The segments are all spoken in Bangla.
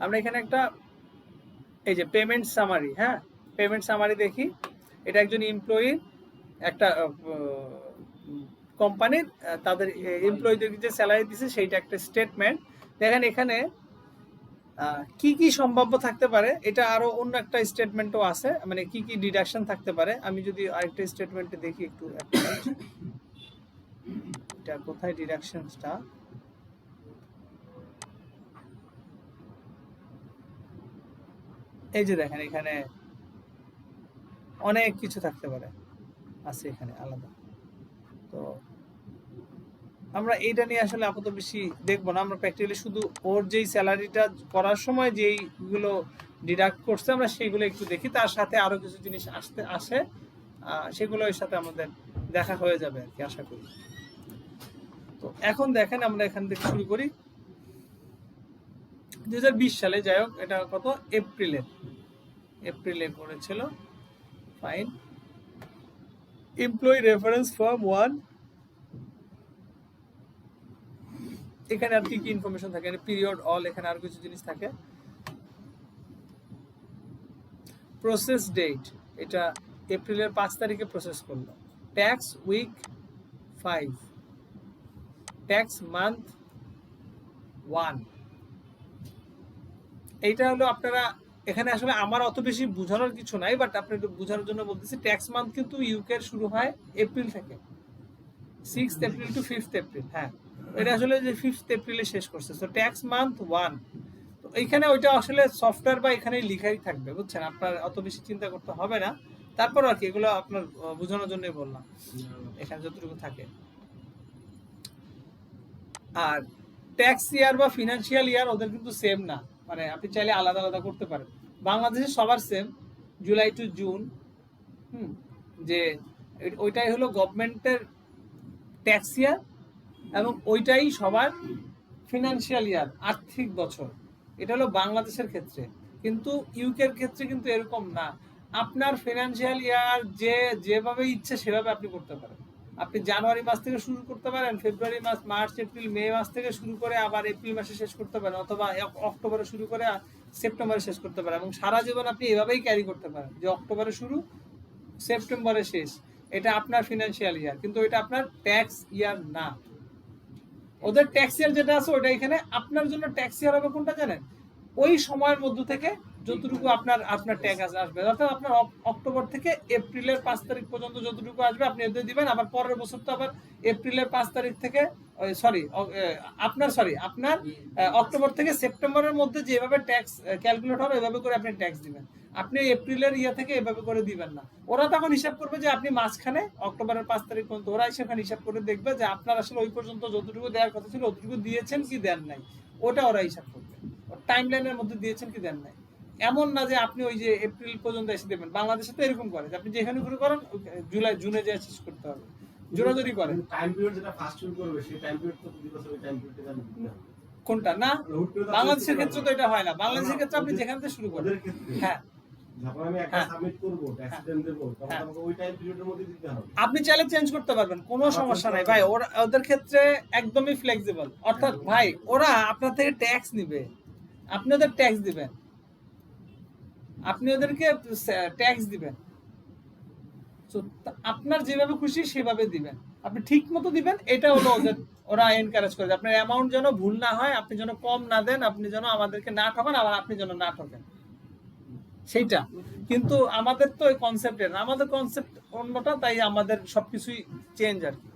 আমরা এখানে একটা এই যে পেমেন্ট সামারি, হ্যাঁ পেমেন্ট সামারি দেখি। এটা একজন এমপ্লয়ির একটা কোম্পানির তাদের এমপ্লয়ীদেরকে যে স্যালারি দিছে সেইটা একটা স্টেটমেন্ট। দেখেন এখানে কি কি সম্ভাব্য থাকতে পারে, এটা আরো অন্য একটা স্টেটমেন্টও আছে, মানে কি কি ডিডাকশন থাকতে পারে। আমি যদি আরেকটা স্টেটমেন্টে দেখি একটু, এটা কোথায় ডিডাকশনসটা, এই যে দেখেন এখানে অনেক কিছু থাকতে পারে, আছে এখানে আলাদা। তো আমরা এইটা নিয়ে আসলে আপাতত বেশি দেখবো না, আমরা প্র্যাকটিক্যালি শুধু ওর যেই স্যালারিটা করার সময় যেইগুলো ডিডাক্ট করছে আমরা সেইগুলো একটু দেখি, তার সাথে আরো কিছু জিনিস আসে সেগুলো এর সাথে আমাদের দেখা হয়ে যাবে আর কি, আশা করি। তো এখন দেখেন আমরা এখান থেকে শুরু করি 2020 সালে, যাই হোক এটা কত এপ্রিলে করেছিল। ফাইন, এমপ্লয়ি রেফারেন্স ফর্ম 1, এখানে আর কি কি ইনফরমেশন থাকে, পিরিয়ড অল, এখানে আর কিছু জিনিস থাকে। প্রসেস ডেট, এটা এপ্রিলের 5 তারিখে প্রসেস করলো। Tax week 5, tax month 1। এইটা হলো আপনারা এখানে আসলে আমার অত বেশি বোঝানোর কিছু নাই, বাট আপনি একটু বোঝানোর জন্য বলতেছি। ট্যাক্স মান্থ কিন্তু ইউকে শুরু হয় এপ্রিল থেকে, 6th April two 5th April. হ্যাঁ, এটা আসলে যে 5th এপ্রিলে শেষ করছে। তো ট্যাক্স মান্থ 1, তো এইখানে ওইটা আসলে সফটওয়্যার বা এখানে লিখাই থাকবে, বুঝছেন, আপনার অত বেশি চিন্তা করতে হবে না। তারপর আর কি এগুলো আপনার বোঝানোর জন্যই বললাম, এখানে যতটুকু থাকে। আর ট্যাক্স ইয়ার বা ফিনান্সিয়াল ইয়ার ওদের কিন্তু সেম না, মানে আপনি চাইলে আলাদা আলাদা করতে পারেন। বাংলাদেশে সবার সেম, জুলাই টু জুন। যে ওইটাই হলো গভর্নমেন্টের ট্যাক্স ইয়ার, এবং ওইটাই সবার ফিনান্সিয়াল ইয়ার, আর্থিক বছর। এটা হলো বাংলাদেশের ক্ষেত্রে, কিন্তু ইউকের ক্ষেত্রে কিন্তু এরকম না। আপনার ফিনান্সিয়াল ইয়ার যেভাবে ইচ্ছে সেভাবে আপনি করতে পারেন। আপনি জানুয়ারি মাস থেকে শুরু করতে পারেন, ফেব্রুয়ারি মাস, মার্চ, এপ্রিল, মে মাস থেকে শুরু করে আবার এপ্রিল মাসে শেষ করতে পারেন, অথবা অক্টোবরে শুরু করে সেপ্টেম্বরে শেষ করতে পারেন, এবং সারা জীবন আপনি এভাবেই ক্যারি করতে পারেন, যে অক্টোবরে শুরু, সেপ্টেম্বরে শেষ। এটা আপনার ফিনান্সিয়াল ইয়ার, কিন্তু এটা আপনার ট্যাক্স ইয়ার না। ওদের ট্যাক্স ইয়ার যেটা আছে ওটা এখানে আপনার জন্য ট্যাক্স ইয়ার হবে কোনটা জানেন? ওই সময়ের মধ্য থেকে যতটুকু আপনার ট্যাক্স আসবে, অর্থাৎ আপনার অক্টোবর থেকে এপ্রিলের 5 তারিখ পর্যন্ত যতটুকু আসবে আপনি ওদের দিবেন। আবার পরের বছর তো আবার এপ্রিলের 5 তারিখ থেকে আপনার অক্টোবর থেকে সেপ্টেম্বরের মধ্যে যেভাবে ট্যাক্স ক্যালকুলেট হবে এভাবে করে আপনি ট্যাক্স দিবেন। আপনি এপ্রিলের ইয়ে থেকে এভাবে করে দিবেন না। ওরা তখন হিসাব করবে যে আপনি মাঝখানে অক্টোবরের 5 তারিখ পর্যন্ত, ওরা সেখানে হিসাব করে দেখবে যে আপনার আসলে ওই পর্যন্ত যতটুকু দেওয়ার কথা ছিল অতটুকু দিয়েছেন কি দেন নাই, ওটা ওরা হিসাব করবে। টাইম লাইনের মধ্যে দিয়েছেন কি দেন নাই। এমন না যে আপনি ওই যে এপ্রিল পর্যন্ত এসে দেবেন। বাংলাদেশে তো এরকম করে যে আপনি যেখানে শুরু করেন জুনে যে শেষ করতে হবে, জোরাজোরি করেন। টাইম পিরিয়ড যেটা ফার্স্ট শুরু করবে সেই টাইম পিরিয়ড তো দিবস ওই টাইম পিরিয়ডে কোনটা না, বাংলাদেশের ক্ষেত্রে তো এটা হয় না। বাংলাদেশের ক্ষেত্রে আপনি যেখান থেকে শুরু করেন, হ্যাঁ যখন আমি একটা সাবমিট করব, ট্যাক্স রিটার্ন দেব, তখন আমাকে ওই টাইম পিরিয়ডের মধ্যে দিতে হবে। আপনি চাইলে চেঞ্জ করতে পারবেন, কোনো সমস্যা নাই ভাই। ওদের ক্ষেত্রে একদমই ফ্লেক্সিবল। অর্থাৎ ভাই ওরা আপনার থেকে ট্যাক্স নিবে, আপনি ওদের ট্যাক্স দিবেন, আপনি ওদেরকে ট্যাক্স দিবেন। আপনার যেভাবে খুশি সেভাবে দিবেন, আপনি ঠিক মতো দিবেন। এটা হলো ওরা এনকারেজ করে, আপনার অ্যামাউন্ট যেন ভুল না হয়, আপনি যেন কম না দেন, আপনি যেন আমাদেরকে না ঠকান, আবার আপনি যেন না ঠকেন, সেইটা। কিন্তু আমাদের তো এই কনসেপ্টের না, আমাদের কনসেপ্ট অন্যটা, তাই আমাদের সবকিছুই চেঞ্জ আর কি।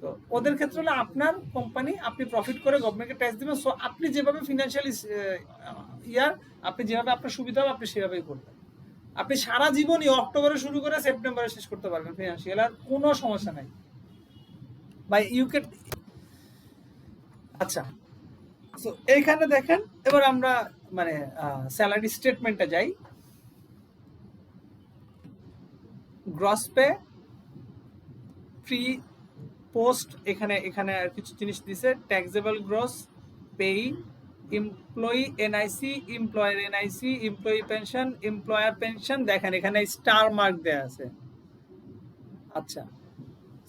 তো ওদের ক্ষেত্রে হলো আপনার কোম্পানি, আপনি প্রফিট করে গভর্নমেন্টকে ট্যাক্স দিবেন। সো আপনি যেভাবে ফিনান্সিয়াল ইয়ার, আপনি যেভাবে আপনার সুবিধা হবে আপনি সেভাবেই করবেন। আপনি সারা জীবনই অক্টোবরে শুরু করে সেপ্টেম্বরে শেষ করতে পারবেন ফিনান্সিয়াল, আর কোনো সমস্যা নাই ভাই ইউকে। আচ্ছা, তো এইখানে দেখেন এবার আমরা মানে স্যালারি স্টেটমেন্টে যাই। গ্রস পে, প্রি, পোস্ট, এখানে আর কিছু জিনিস দিছে। Taxable gross, pay, employee NIC, employer NIC, employee pension, employer pension. দেখেন এখানে স্টার মার্ক দেয়া আছে। আচ্ছা,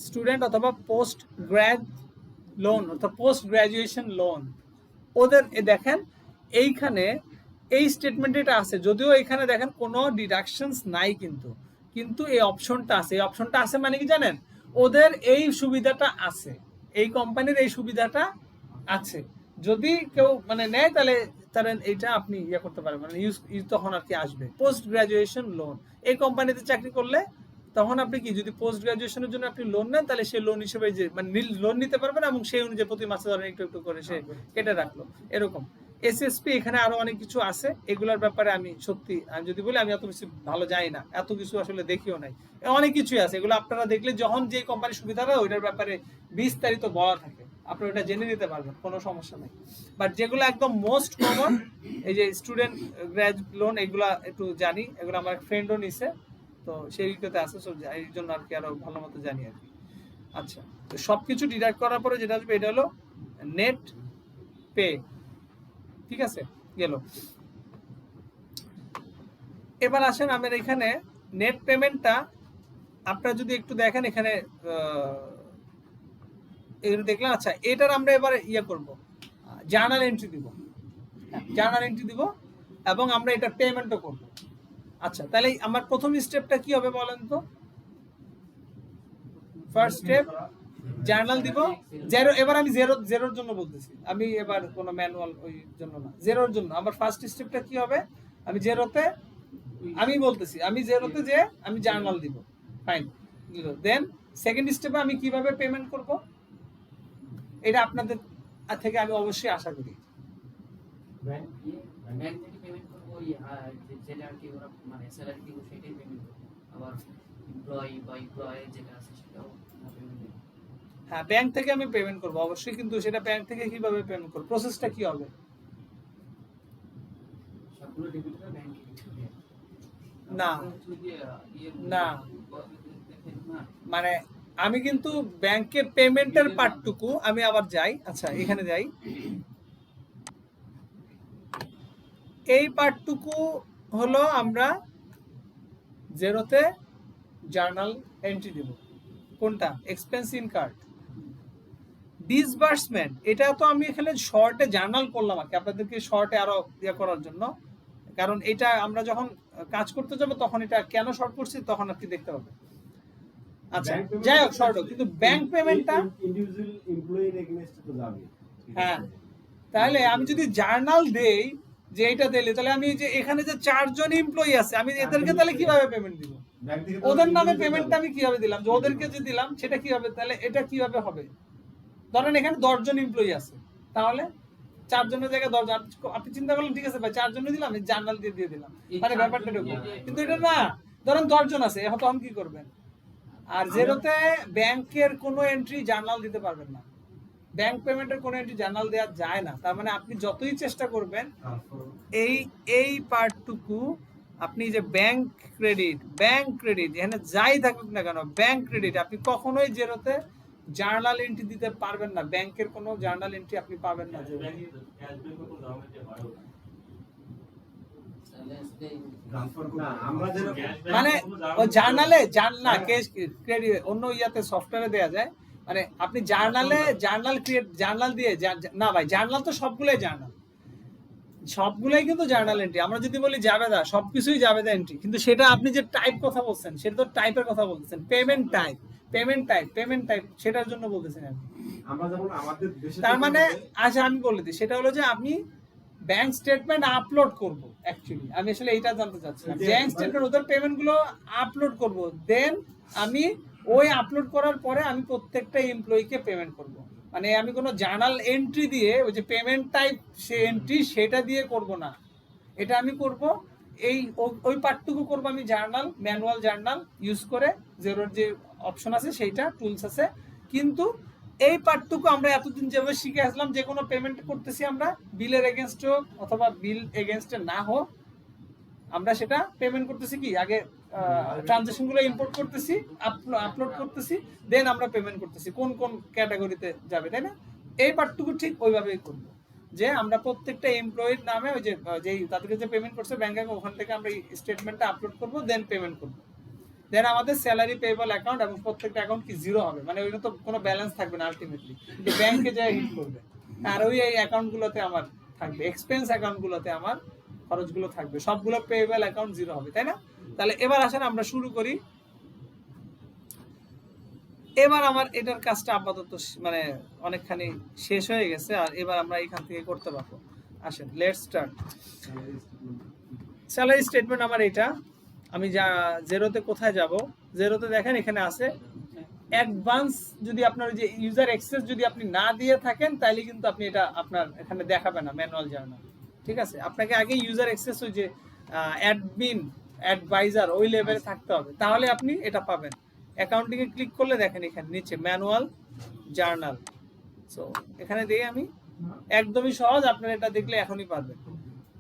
স্টুডেন্ট অথবা পোস্ট গ্র্যাড লোন অথবা পোস্ট গ্রাজুয়েশন লোন, ওদের দেখেন এইখানে এই স্টেটমেন্টে এটা আছে, যদিও এখানে দেখেন কোনো ডিডাকশনস নাই, কিন্তু কিন্তু এই অপশনটা আছে। এই অপশনটা আছে মানে কি জানেন, ওদের এই সুবিধাটা আছে, এই কোম্পানির এই সুবিধাটা আছে। যদি কেউ মানে নেয় তাহলে তাহলে এইটা আপনি ইয়ে করতে পারবেন, মানে ইউজ তখন আর কি আসবে। পোস্ট গ্রাজুয়েশন লোন, এই কোম্পানিতে চাকরি করলে তখন আপনি কি, যদি পোস্ট গ্রাজুয়েশনের জন্য আপনি লোন নেন, তাহলে সে লোন হিসেবে যে মানে লোন নিতে পারবেন, এবং সেই অনুযায়ী প্রতি মাসে ধরেন একটু একটু করে সে কেটে রাখলো এরকম। এসএসপি এখানে আরো অনেক কিছু আছে, এগুলোর ব্যাপারে আমি সত্যি আমি যদি বলি আমি এত বেশি ভালো জানি না, এত কিছু আসলে দেখিও নাই। অনেক কিছুই আছে, এগুলো আপনারা দেখলে যখন যে কোম্পানির সুবিধা হয় ওইটার ব্যাপারে বিস্তারিত বলা থাকে, আপনারা ওটা জেনে নিতে পারবেন, কোনো সমস্যা নেই। বাট যেগুলো একদম মোস্ট কমন, এই যে স্টুডেন্ট গ্র্যাজ লোন, এগুলা একটু জানি, এগুলো আমার ফ্রেন্ডও নিছে, তো সেই দিকটাতে আছে, সব এই জন্য আর কি আরো ভালো মতো জানি আর কি। আচ্ছা, তো সবকিছু ডিডাক্ট করার পরে যেটা আসবে এটা হলো নেট পে, ঠিক আছে, গেল। এবার আসেন আমার এখানে নেট পেমেন্টটা আপনারা যদি একটু দেখেন এখানে এগুলো দেখলাম। আচ্ছা, এটার আমরা এবার ইয়ে করব, জার্নাল এন্ট্রি দিব, জার্নাল এন্ট্রি দিব, এবং আমরা এটা পেমেন্টও করব। আচ্ছা, তাহলে আমার প্রথম স্টেপটা কি হবে বলেন তো? ফার্স্ট স্টেপ জার্নাল দিব, জিরো। এবার আমি জিরোর জন্য বলতেছি, আমি এবার কোনো ম্যানুয়াল ওই জন্য না, জিরোর জন্য আমার ফার্স্ট স্টেপটা কি হবে? আমি জিরোতে, আমি বলতেছি আমি জিরোতে যে আমি জার্নাল দিব, ফাইন, দেন সেকেন্ড স্টেপে আমি কিভাবে পেমেন্ট করব, এটা আপনাদের থেকে আমি অবশ্যই আশা করি। ব্যাংক থেকে পেমেন্ট করবো, যেটা আর কি ওরা মানে স্যালারি দিব সেটাই পেমেন্ট করবো, আবার এমপ্লয় যেটা আছে সেটাও পেমেন্ট দেবো। হ্যাঁ, ব্যাংক থেকে আমি পেমেন্ট করব অবশ্যই, কিন্তু সেটা ব্যাংক থেকে কিভাবে পেমেন্ট করব, প্রসেসটা কি হবে? সবগুলো ডেবিট করে ব্যাংকে না না, মানে আমি কিন্তু ব্যাংকে পেমেন্টের পার্টটুকু আমি আবার যাই, আচ্ছা এখানে যাই, এই পার্টটুকু হলো আমরা জিরোতে জার্নাল এন্ট্রি দেব। কোনটা? Expense in card. ডিসবার্সমেন্ট, এটা তো আমি এখানে শর্টে জার্নাল করলাম আর কি, আপনাদেরকে শর্টে আরো ইয়ে করার জন্য, কারণ এটা আমরা যখন কাজ করতে যাবো তখন এটা কেন শর্ট করছি তখন আর কি দেখতে হবে। আচ্ছা, যাই হোক শর্ট হোক, কিন্তু ব্যাংক পেমেন্টটা ইন্ডিভিজুয়াল এমপ্লয়ির এগেইনস্টে তো যাবে। হ্যাঁ, তাহলে আমি যদি জার্নাল দেই যে এটা দিলে, তাহলে আমি যে এখানে যে 4 জন এমপ্লয়ি আছে আমি এদেরকে তাহলে কিভাবে পেমেন্ট দিব? ওদের নামে পেমেন্টটা আমি কিভাবে দিলাম, যে ওদেরকে যে দিলাম সেটা কিভাবে, তাহলে এটা কিভাবে হবে? ধরেন এখানে 10 জন এমপ্লয়ি আছে, তাহলে 4 জনের জায়গায় 10 জন, আপনি চিন্তা করলেন ঠিক আছে ভাই 4 জনের দিলাম, আমি জার্নাল দিয়ে দিলাম, মানে ব্যাপারটা এরকম। কিন্তু এটা না, ধরেন 10 জন আছে, এখন তখন কি করবেন? আর জিরোতে ব্যাংকের কোনো এন্ট্রি জার্নাল দিতে পারবেন না, ব্যাংক পেমেন্টের কোনো এন্ট্রি জার্নাল দেওয়া যায় না। তার মানে আপনি যতই চেষ্টা করবেন এই পার্টটুকু, আপনি যে ব্যাংক ক্রেডিট এখানে যাই থাকুক না কেন, ব্যাংক ক্রেডিট আপনি কখনোই জিরোতে জার্নাল এন্ট্রি দিতে পারবেন না, ব্যাংকের কোনো জার্নাল এন্ট্রি আপনি পাবেন না। মানে ওই জার্নালে না ক্রেডিট অন্য ইয়াতে সফটওয়্যারে দেয়া যায়, মানে আপনি জার্নালে জার্নাল দিয়ে না ভাই, জার্নাল তো সবগুলোই জার্নাল, সবগুলোই কিন্তু জার্নাল এন্ট্রি। আমরা যদি বলি জাবেদা, সবকিছুই জাবেদা এন্ট্রি, কিন্তু সেটা আপনি যে টাইপ কথা বলছেন সেটা তো টাইপের কথা বলতেছেন, পেমেন্ট টাইপ সেটার জন্য বলতেছেন আমরা যেমন আমাদের দেশে, তার মানে আচ্ছা আমি বলে দিই, সেটা হলো যে আমি ব্যাংক স্টেটমেন্ট আপলোড করব, অ্যাকচুয়ালি আমি আসলে এইটা জানতে চাচ্ছিলাম, ব্যাংক স্টেটমেন্ট ওদের পেমেন্ট গুলো আপলোড করব, দেন আমি ওই আপলোড করার পরে আমি প্রত্যেকটা এমপ্লয়িকে পেমেন্ট করব। মানে আমি কোনো জার্নাল এন্ট্রি দিয়ে ওই যে পেমেন্ট টাইপ সে এন্ট্রি সেটা দিয়ে করব না, এটা আমি করব এই ওই পার্টটুকু করব আমি জার্নাল, ম্যানুয়াল জার্নাল ইউজ করে, জিরোর যে অপশন আছে সেইটা টুলস আছে। কিন্তু এই পার্টটুকু আমরা এতদিন যেভাবে শিখে আসলাম, যে কোনো পেমেন্ট করতেছি আমরা বিলের এগেনস্ট হোক অথবা বিল এগেনস্টে না হোক, আমরা সেটা পেমেন্ট করতেছি কি আগে ট্রানজাকশনগুলো ইম্পোর্ট করতেছি, আপলোড করতেছি, দেন আমরা পেমেন্ট করতেছি কোন কোন ক্যাটাগরিতে যাবে, তাই না? এই পার্টটুকু ঠিক ওইভাবেই করবো, যে আমরা প্রত্যেকটা এমপ্লয়ির নামে ওই যে যেই তাদেরকে যে পেমেন্ট করছে ব্যাংক অ্যাকাউন্ট, ওখান থেকে আমরা এই স্টেটমেন্টটা আপলোড করবো, দেন পেমেন্ট করবো, দেন আমাদের স্যালারি পেয়েবল অ্যাকাউন্ট, এবং প্রত্যেকটা অ্যাকাউন্ট কি জিরো হবে, মানে ওইটা তো কোনো ব্যালেন্স থাকবে না আলটিমেটলি, কিন্তু ব্যাংকে যায় হিট করবে, আর ওই এই অ্যাকাউন্টগুলোতে আমার থাকবে, এক্সপেন্স অ্যাকাউন্টগুলোতে আমার খরচগুলো থাকবে, সবগুলো পেয়েবল অ্যাকাউন্ট জিরো হবে, তাই না? তাহলে এবার আসেন আমরা শুরু করি। এবার আমার এটার কাজটা আপাতত মানে অনেকখানি শেষ হয়ে গেছে, আর এবার আমরা এখান থেকে করতে পারবো। আসেন লেটস স্টার্ট। স্যালারি স্টেটমেন্ট আমার এটা, আমি যা জেরোতে কোথায় যাব, জেরোতে দেখেন এখানে আছে অ্যাডভান্স। যদি আপনার যে ইউজার অ্যাক্সেস যদি আপনি না দিয়ে থাকেন তাহলে কিন্তু আপনি এটা আপনার এখানে দেখাবে না ম্যানুয়াল জার্নাল, ঠিক আছে? আপনাকে আগে ইউজার অ্যাক্সেস ওই যে অ্যাডমিন অ্যাডভাইজার ওই লেভেলে থাকতে হবে, তাহলে আপনি এটা পাবেন। অ্যাকাউন্টিং এ ক্লিক করলে দেখেন এখানে নিচে ম্যানুয়াল জার্নাল। সো এখানে দিয়ে আমি একদমই সহজ, আপনারা এটা দেখলে এখনই পারবেন।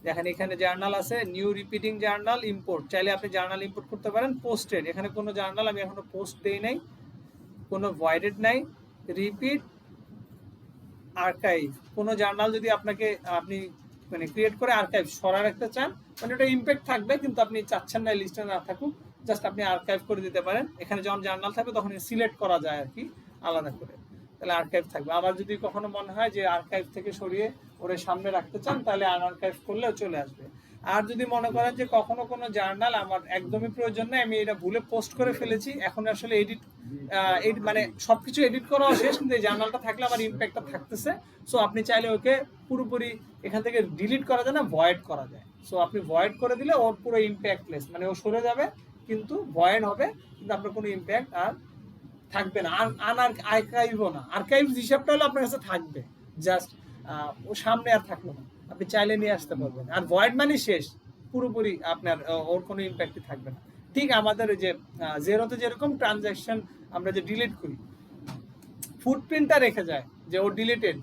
দেখেন এখানে জার্নাল আছে, নিউ রিপিটিং জার্নাল ইম্পোর্ট, চাইলে আপনি জার্নাল ইম্পোর্ট করতে পারেন। পোস্টেড, এখানে কোনো জার্নাল আমি এখনো পোস্ট দেই নাই, কোনো ভয়েডেড নাই। রিপিট, আর্কাইভ, কোনো জার্নাল যদি আপনাকে আপনি মানে ক্রিয়েট করে আর্কাইভ সরা রাখতে চান, মানে ওটা ইম্প্যাক্ট থাকবে কিন্তু আপনি চাচ্ছেন না লিস্টে না থাকুক, জাস্ট আপনি আর্কাইভ করে দিতে পারেন। এখানে যখন জার্নাল থাকবে তখন সিলেক্ট করা যায় আর কি আলাদা করে, তাহলে আর্কাইভ থাকবে। আবার যদি কখনো মনে হয় যে আর্কাইভ থেকে সরিয়ে ওরে সামনে রাখতে চান তাহলে আনআর্কাইভ করলেও চলে আসবে। আর যদি মনে করেন যে কখনো কোনো জার্নাল আমার একদমই প্রয়োজন নেই, আমি এটা ভুলে পোস্ট করে ফেলেছি, এখন আসলে এডিট মানে সবকিছু এডিট করা শেষ, কিন্তু এই জার্নালটা থাকলে আমার ইম্প্যাক্টটা থাকতেছে। সো আপনি চাইলে ওকে পুরোপুরি এখান থেকে ডিলিট করা যায় না, ভয়েড করা যায়। সো আপনি ভয়েড করে দিলে ওর পুরো ইম্প্যাক্টলেস, মানে ও সরে যাবে কিন্তু ভয়েড হবে, কিন্তু আপনার কোনো ইম্প্যাক্ট আর থাকবে না। আর আর্কাইভও না, আর্কাইভ হিসাবটা হলো আপনার কাছে থাকবে, জাস্ট ও সামনে আর থাকলো না, আপনি চাইলে নিয়ে আসতে পারবেন। আর ভয়েড মানে শেষ, পুরোপুরি আপনার ওর কোনো ইম্প্যাক্টই থাকবে না। ঠিক আমাদের যে জেরোতে যেরকম ট্রানজ্যাকশন আমরা যে ডিলিট করি, ফুটপ্রিন্টটা রেখে যায় যে ও ডিলিটেড,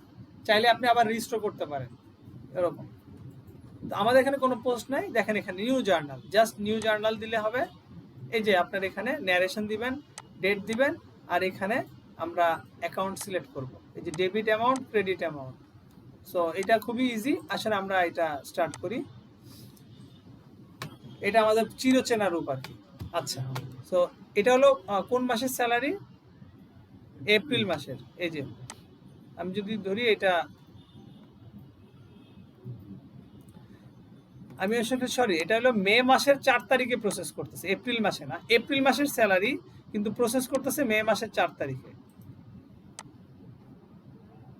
চাইলে আপনি আবার রিস্টোর করতে পারেন এরকম। আমাদের এখানে কোনো পোস্ট নাই, দেখেন এখানে new journal, just new journal দিলে হবে। এই যে আপনার এখানে ন্যারেশন দিবেন, ডেট দিবেন, আর এখানে আমরা অ্যাকাউন্ট সিলেক্ট করব, এই যে debit amount, credit amount. So এটা খুবই ইজি, আসলে আমরা এটা স্টার্ট করি। এটা আমাদের চিরচেনা রূপ আর কি। আচ্ছা, সো এটা হলো কোন মাসের স্যালারি? এপ্রিল মাসের। এই যে আমি যদি ধরি এটা, আমি আসলে সরি, এটা হলো মে মাসের 4 তারিখে প্রসেস করতেছে, এপ্রিল মাসে না। এপ্রিল মাসের স্যালারি কিন্তু প্রসেস করতেছে মে মাসের 4 তারিখে।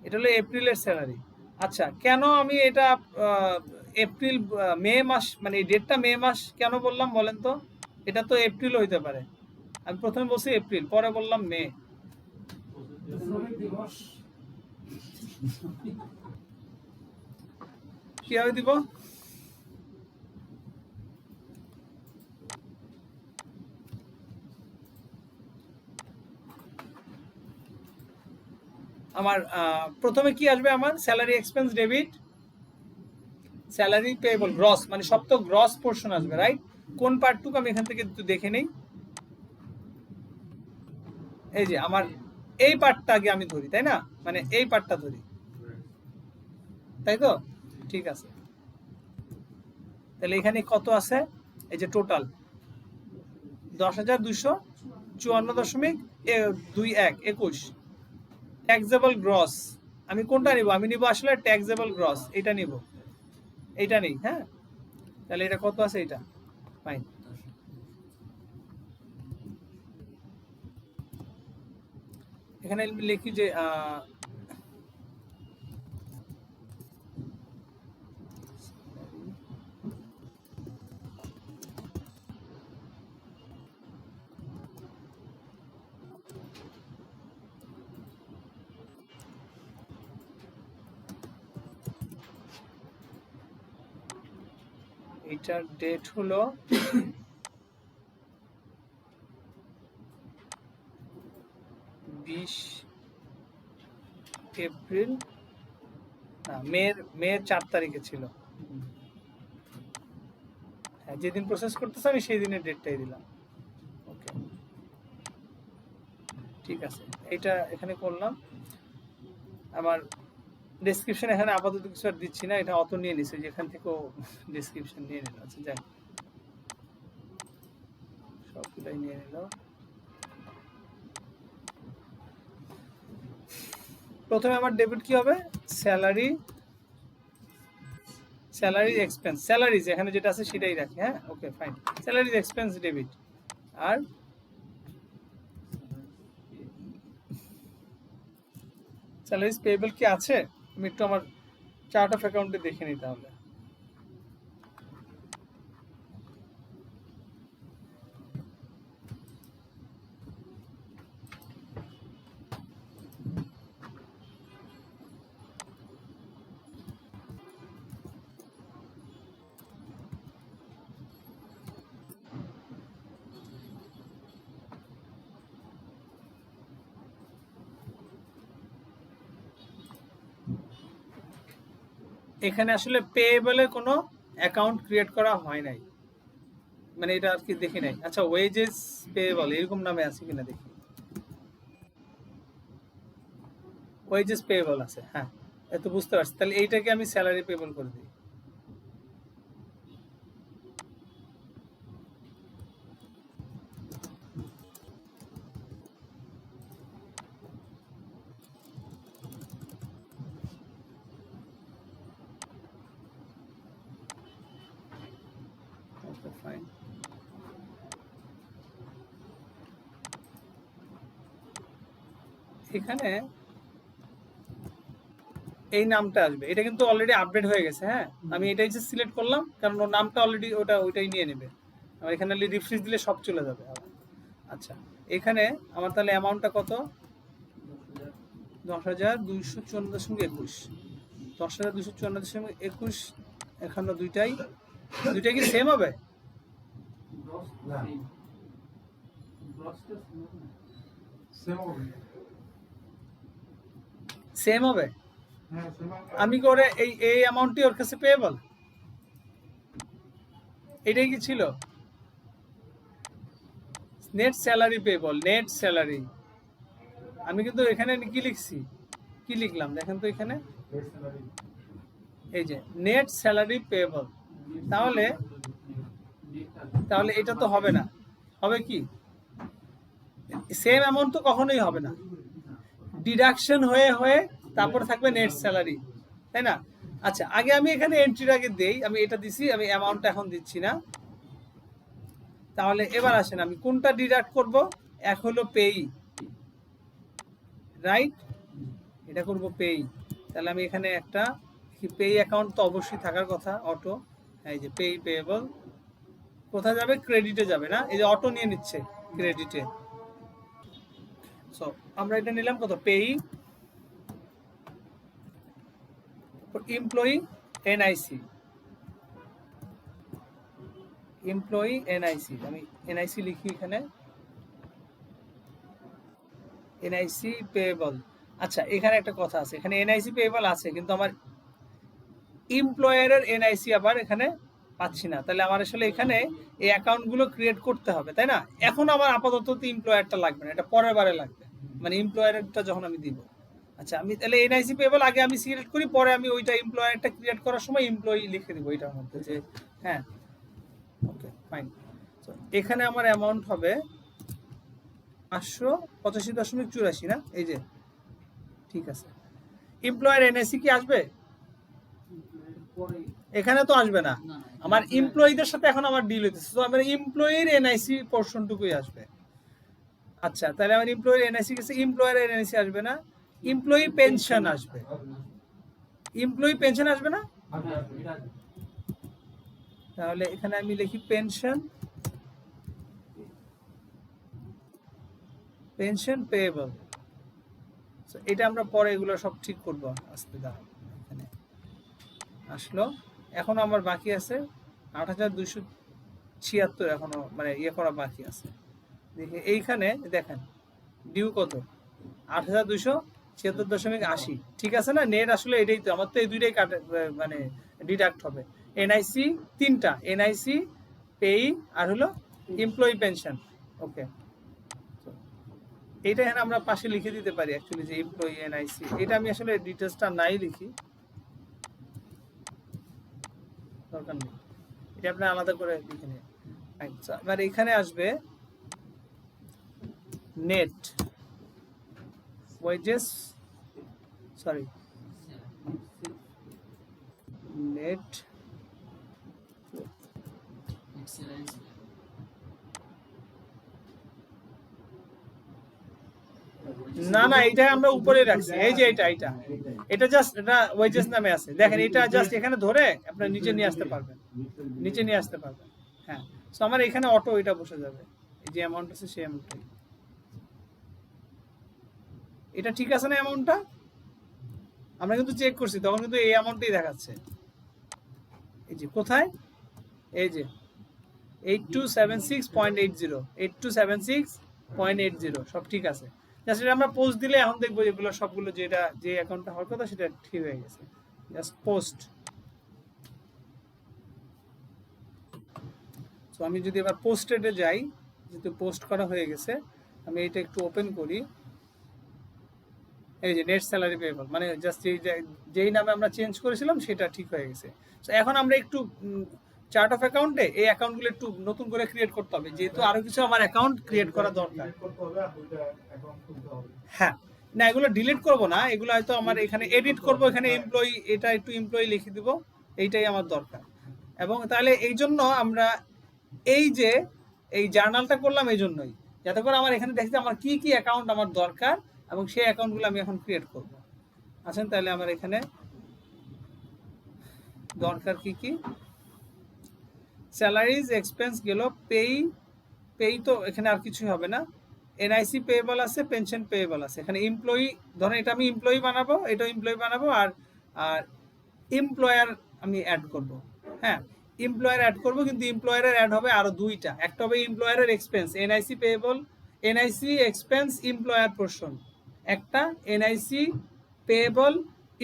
এটা হলো এপ্রিলের স্যালারি। আচ্ছা, কেন আমি এটা এপ্রিল মে মাস মানে এই ডেটটা মে মাস কেন বললাম বলেন তো? এটা তো এপ্রিল হইতে পারে, আমি প্রথমে বলছি এপ্রিল, পরে বললাম মে। কিভাবে দিব? আমার প্রথমে কি আসবে? আমার salary expense debit, salary payable gross, মানে সব তো গ্রস পোর্শন আসবে, রাইট? কোন পার্টটুকু আমি এখান থেকে একটু দেখে নেই। এই যে আমার এই পার্টটা আগে আমি ধরি, তাই না? মানে এই পার্টটা ধরি, তাই তো? ঠিক আছে, তাহলে এখানে কত আছে? এই যে টোটাল 10,254.21 ট্যাক্সেবল গ্রস। আমি কোনটা নিব? আমি নিব আসলে ট্যাক্সেবল গ্রস, এটা নিব, এইটা নেই। হ্যাঁ, তাহলে এটা কত আছে? এটা ফাইন। এখানে লিখি যে এটার ডেট হলো 20 এপ্রিল, না মে 4 তারিখে ছিল। হ্যাঁ, যেদিন প্রসেস করতেছে আমি সেই দিনের ডেটটাই দিলাম। ওকে, ঠিক আছে, এটা এখানে করলাম। আমার ডেসক্রিপশন এখানে আপাতত কিছু আর দিচ্ছি না, এটা অত নিয়ে নিছে, যেখান থেকেও ডেসক্রিপশন নিয়ে নিল। আচ্ছা, যাই, সবগুলাই নিয়ে নিল। প্রথমে আমার ডেবিট কি হবে? স্যালারি স্যালারি এক্সপেন্স, স্যালারিজ এখানে যেটা আছে সেটাই রাখি, হ্যাঁ okay fine. Salaries expense debit. আর স্যালারিজ পেয়েবল কি আছে? আমি একটু আমার চার্ট অফ অ্যাকাউন্টে দেখে নিই তাহলে। এখানে আসলে পেয়েবলের কোনো অ্যাকাউন্ট ক্রিয়েট করা হয় নাই, মানে এটা আর কি দেখি নাই। আচ্ছা ওয়েজেস পেয়েবল এরকম নামে আছে কিনা দেখি। ওয়েজেস পেয়েবল আছে, হ্যাঁ এত বুঝতে পারছি। তাহলে এইটাকে আমি স্যালারি পেয়েবল করে দিই। Okay fine. এখানে এই নামটা আসবে, এটা কিন্তু অলরেডি আপডেট হয়ে গেছে, হ্যাঁ আমি এটাই যে সিলেক্ট করলাম কারণ ওর নামটা অলরেডি ওইটাই নিয়ে নেবে। আমার এখানে রিফ্রেশ দিলে সব চলে যাবে আবার। আচ্ছা এখানে আমার তাহলে অ্যামাউন্টটা কত? 10,254.21। 10,254.21। এখানে দুইটাই কি সেম হবে? না সেম হবে। আমি করে এই অ্যামাউন্টটি ওর কাছে পেয়েবল, এটাই কি ছিল? Net salary payable, net salary. আমি কিন্তু এখানে কি লিখছি, কি লিখলাম দেখেন তো এখানে, এই যে নেট স্যালারি পেয়েবল। তাহলে এটা তো হবে না, হবে কি? সেম অ্যামাউন্ট তো কখনোই হবে না, ডিডাকশন হয়ে হয়ে তারপর থাকবে নেট স্যালারি, তাই না? আচ্ছা আগে আমি এখানে এন্ট্রির আগে দেই, আমি এটা দিছি, আমি অ্যামাউন্টটা এখন দিচ্ছি না। তাহলে এবার আসেন আমি কোনটা ডিডাক্ট করব? এক হলো পেই, রাইট? এটা করব পেই। তাহলে আমি এখানে একটা পেই অ্যাকাউন্ট তো অবশ্যই থাকার কথা, অটো। এই যে পেই পেয়েবল কোথায় যাবে? ক্রেডিটে যাবে না? এই যে অটো নিয়ে নিচ্ছে ক্রেডিটে। সো আমরা এটা নিলাম কত? পেই এমপ্লয়ি এনআইসি, এমপ্লয়ি এনআইসি। আমি এনআইসি লিখি এখানে, এনআইসি পেয়েবল। আচ্ছা এখানে একটা কথা আছে, এখানে এনআইসি পেয়েবল আছে কিন্তু আমার এমপ্লয়ারের এনআইসি আবার এখানে পাচ্ছি না। তাহলে আমার আসলে এখানে এই অ্যাকাউন্টগুলো ক্রিয়েট করতে হবে, তাই না? এখন আমার আপাতত এমপ্লয়ারটা লাগবে না, এটা পরের বারে লাগবে, মানে এমপ্লয়ারটা যখন আমি দিব। আচ্ছা আমি তাহলে এনআইসি পেয়েবল আগে আমি সিলেক্ট করি, পরে আমি ওইটা এমপ্লয়ারটা ক্রিয়েট করার সময় এমপ্লয়ি লিখে দিব ওইটার মধ্যে যে, হ্যাঁ ওকে ফাইন। এখানে আমার অ্যামাউন্ট হবে 585.84 না? এই যে ঠিক আছে। এমপ্লয়ার এনআইসি কি আসবে? এখানে তো আসবে না, আমার এমপ্লয়ীদের সাথে এখন আমার ডিল হইতেছে, তো আমার এমপ্লয়ির এনআইসি পোরশনটুকুই আসবে। আচ্ছা তাহলে আমার এমপ্লয়ির এনআইসি গেছে, এমপ্লয়ারের এনআইসি আসবে না। এমপ্লয়ি পেনশন আসবে, এমপ্লয়ি পেনশন আসবে না? তাহলে এখানে আমি লিখি পেনশন, পেনশন পেয়েবল। এটা আমরা পরে এগুলো সব ঠিক করবো আস্তে। দাঁড়ান এখানে আসলো। এখন আমার বাকি আছে 8,276 এখনো মানে ইয়ে করা বাকি আছে। দেখি এইখানে দেখেন ডিউ কত? 8,276.80। ঠিক আছে না? নেট আসলে এটাই তো, আমার তো এই দুইটাই কাটে মানে ডিডাক্ট হবে। এনআইসি তিনটা, এনআইসি পেই আর হলো এমপ্লয়ি পেনশন। ওকে এইটা এখানে আমরা পাশে লিখে দিতে পারি অ্যাকচুয়ালি যে এমপ্লয়ি এনআইসি। এটা আমি আসলে ডিটেলসটা নাই লিখি, দরকার নেই, এটা আপনি আলাদা করে লিখে নিন। আচ্ছা এবার এখানে আসবে net wages, sorry net net salary ছিল না না, এটা আমরা উপরে রাখছি, এই যে এটা জাস্ট এটা ওয়েজেস নামে আছে, দেখেন এটা জাস্ট এখানে ধরে আপনার নিচে নিয়ে আসতে পারবেন, নিচে নিয়ে আসতে পারবেন। হ্যাঁ, তো আমার এখানে অটো এটা বসে যাবে, এই যে অ্যামাউন্ট আছে সেই অ্যামাউন্টটাই। এটা ঠিক আছে না অ্যামাউন্টটা? আমরা কিন্তু চেক করছি তখন কিন্তু এই অ্যামাউন্টই দেখাচ্ছে। এই যে কোথায়, এই যে 8276.80, 8276.80 সব ঠিক আছে। জাস্ট এটা আমরা পোস্ট দিলে এখন দেখবো এগুলো সবগুলো যেটা যে অ্যাকাউন্টটা হওয়ার কথা সেটা ঠিক হয়ে গেছে। Just post. সো আমি যদি এবার পোস্টেডে যাই, যেহেতু পোস্ট করা হয়ে গেছে, আমি এটা একটু ওপেন করি। এই যে নেট স্যালারি পেয়েবল, মানে জাস্ট যেই নামে আমরা চেঞ্জ করেছিলাম সেটা ঠিক হয়ে গেছে। সো এখন আমরা একটু চার্ট অফ অ্যাকাউন্টে এই অ্যাকাউন্টগুলো একটু নতুন করে ক্রিয়েট করতে হবে, যেহেতু আরো কিছু আমার অ্যাকাউন্ট ক্রিয়েট করা দরকার। হ্যাঁ, না এগুলো ডিলিট করব না, এগুলো হয়তো আমার এখানে এডিট করব, এখানে এমপ্লয়ি, এটা একটু এমপ্লয়ি লিখে দিব, এইটাই আমার দরকার। এবং তাহলে এই জন্য আমরা এই যে এই জার্নালটা করলাম এই জন্যই, যাতে করে আমার এখানে দেখতে আমার কি কি অ্যাকাউন্ট আমার দরকার এবং সেই অ্যাকাউন্টগুলো আমি এখন ক্রিয়েট করব। আছেন, তাহলে আমার এখানে দরকার কি কি, স্যালারিজ এক্সপেন্স গেল, পেই তো এখানে আর কিছুই হবে না, এনআইসি পেয়েবল আছে, পেনশন পেয়েবল আছে, এখানে এমপ্লয়ি, ধরেন এটা আমি এমপ্লয়ি বানাবো, এটা এমপ্লয়ি বানাবো, আর আর এমপ্লয়ার আমি অ্যাড করব। হ্যাঁ, এমপ্লয়ার অ্যাড করব, কিন্তু এমপ্লয়ারের অ্যাড হবে আরো দুইটা, একটা হবে এমপ্লয়ারের expense, NIC payable, NIC expense employer portion, একটা এনআইসি পেয়েবল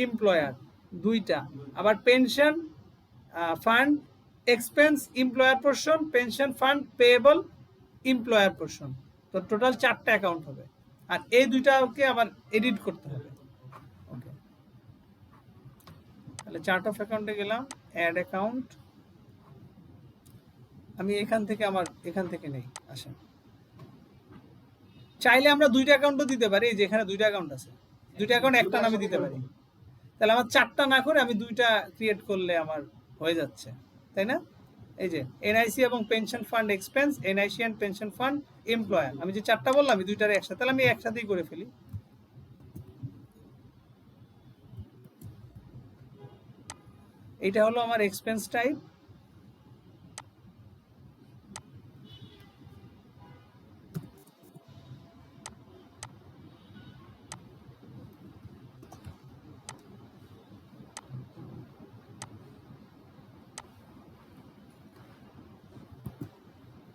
এমপ্লয়ার, দুইটা, আবার pension fund expense employer portion, pension fund payable employer portion. তো টোটাল 4টা অ্যাকাউন্ট হবে, আর এই দুইটাকে আবার এডিট করতে হবে। ওকে, তাহলে চার্ট অফ অ্যাকাউন্টে গেলাম, অ্যাড অ্যাকাউন্ট, আমি এখান থেকে নেই, আসেন। চাইলে আমরা দুইটা অ্যাকাউন্টও দিতে পারি, এই যে এখানে দুইটা অ্যাকাউন্ট আছে, দুইটা অ্যাকাউন্ট একটা নামে দিতে পারি, তাহলে আমার 4টা না করে আমি দুইটা ক্রিয়েট করলে আমার হয়ে যাচ্ছে, তাই না? এই যে এনআইসি এবং pension fund expense, NIC and pension fund employer, আমি যে 4টা বললাম আমি দুইটার একসাথে, তাহলে আমি একসাথেই করে ফেলি। এইটা হলো আমার এক্সপেন্স টাইপ।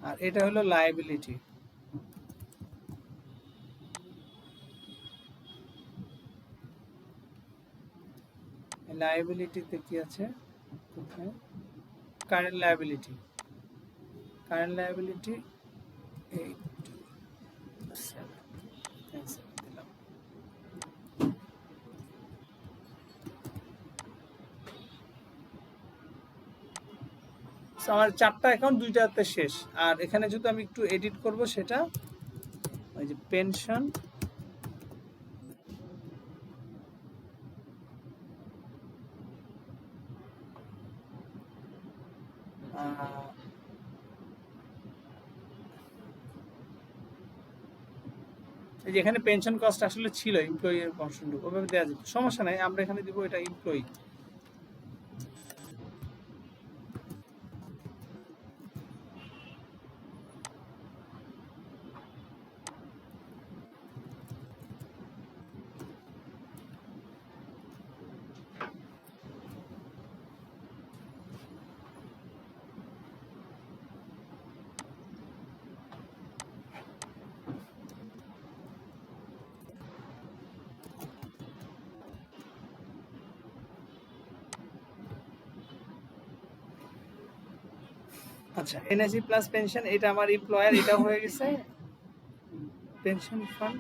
আর এটা হলো লায়াবিলিটি। লায়াবিলিটিতে কি আছে, কোথায়, কারেন্ট লায়াবিলিটি, কারেন্ট লায়াবিলিটি 8 7 দিলাম। আমার 4টা অ্যাকাউন্ট দুইটাতে শেষ, আর এখানে যদি আমি একটু এডিট করব, সেটা ওই যে পেনশন, এই যে এখানে পেনশন কস্ট আসলে ছিল এমপ্লয়ি এর পোর্শনটুকু, ওভাবে দেওয়া যেত, সমস্যা নাই, আমরা এখানে দিব এটা এমপ্লয়ি। আচ্ছা, এনআইসি প্লাস পেনশন, এটা আমার এমপ্লয়ার, এটা হয়ে গেছে, পেনশন ফান্ড,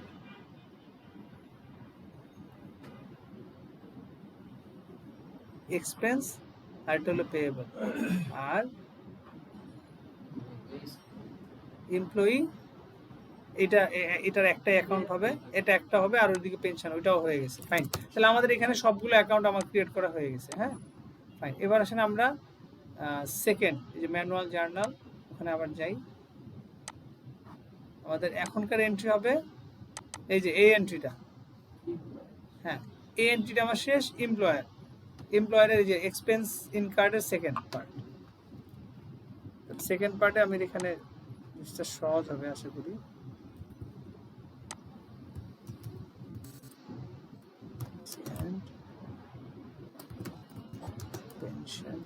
এক্সপেন্স, আর এটা হলো পেয়েবল, আর এমপ্লয়ি, এটার একটা অ্যাকাউন্ট হবে, এটা একটা হবে, আর ওইদিকে পেনশন, ওইটাও হয়ে গেছে। ফাইন, তাহলে আমাদের এখানে সবগুলো অ্যাকাউন্ট আমার ক্রিয়েট করা হয়ে গেছে। হ্যাঁ, ফাইন, এবার আসেন আমরা সেকেন্ড, এই যে ম্যানুয়াল জার্নাল, ওখানে আবার যাই, আমাদের এখনকার এন্ট্রি হবে এই যে এই এন্ট্রিটা, হ্যাঁ এই এন্ট্রিটা আমার শেষ। এমপ্লয়ারের এই যে এক্সপেন্স ইনকার্ডের সেকেন্ড পার্ট, সেকেন্ড পার্টে আমি এখানে জিনিসটা সহজ হবে আশা করি। পেনশন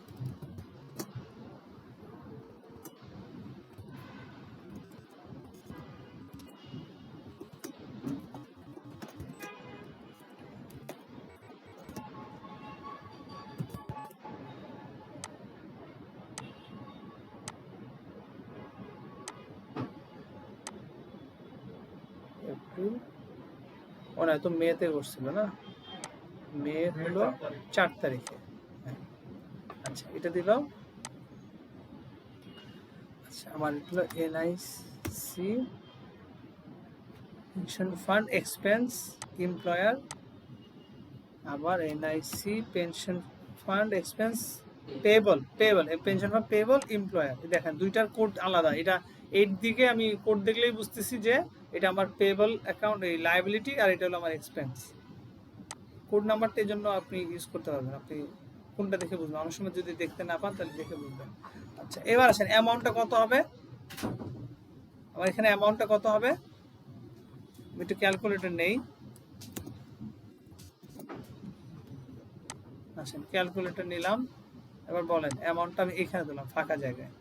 এপ্রিল, ও না তো মেতে করছিল না, মে হলো 4 তারিখে, হ্যাঁ আচ্ছা এটা দিল। আচ্ছা আমার এটা হলো NIC pension fund expense employer, আবার NIC pension fund expense payable pension fund payable employer. দেখেন দুইটার কোড আলাদা, এটা এর দিকে আমি কোড দেখলেই বুঝতেছি যে এটা আমার পেয়েবল অ্যাকাউন্ট এই লায়াবিলিটি, আর এটা হলো আমার এক্সপেন্স। কোড নাম্বারটা এই জন্য আপনি ইউজ করতে পারবেন, আপনি কোনটা দেখে বুঝবেন, অনেক সময় যদি দেখতে না পান তাহলে দেখে বুঝবেন। আচ্ছা এবার আসেন অ্যামাউন্টটা কত হবে, আমার এখানে অ্যামাউন্টটা কত হবে, আমি একটু ক্যালকুলেটর নেই। আসেন ক্যালকুলেটর নিলাম, এবার বলেন অ্যামাউন্টটা আমি এখানে দিলাম ফাঁকা জায়গায়,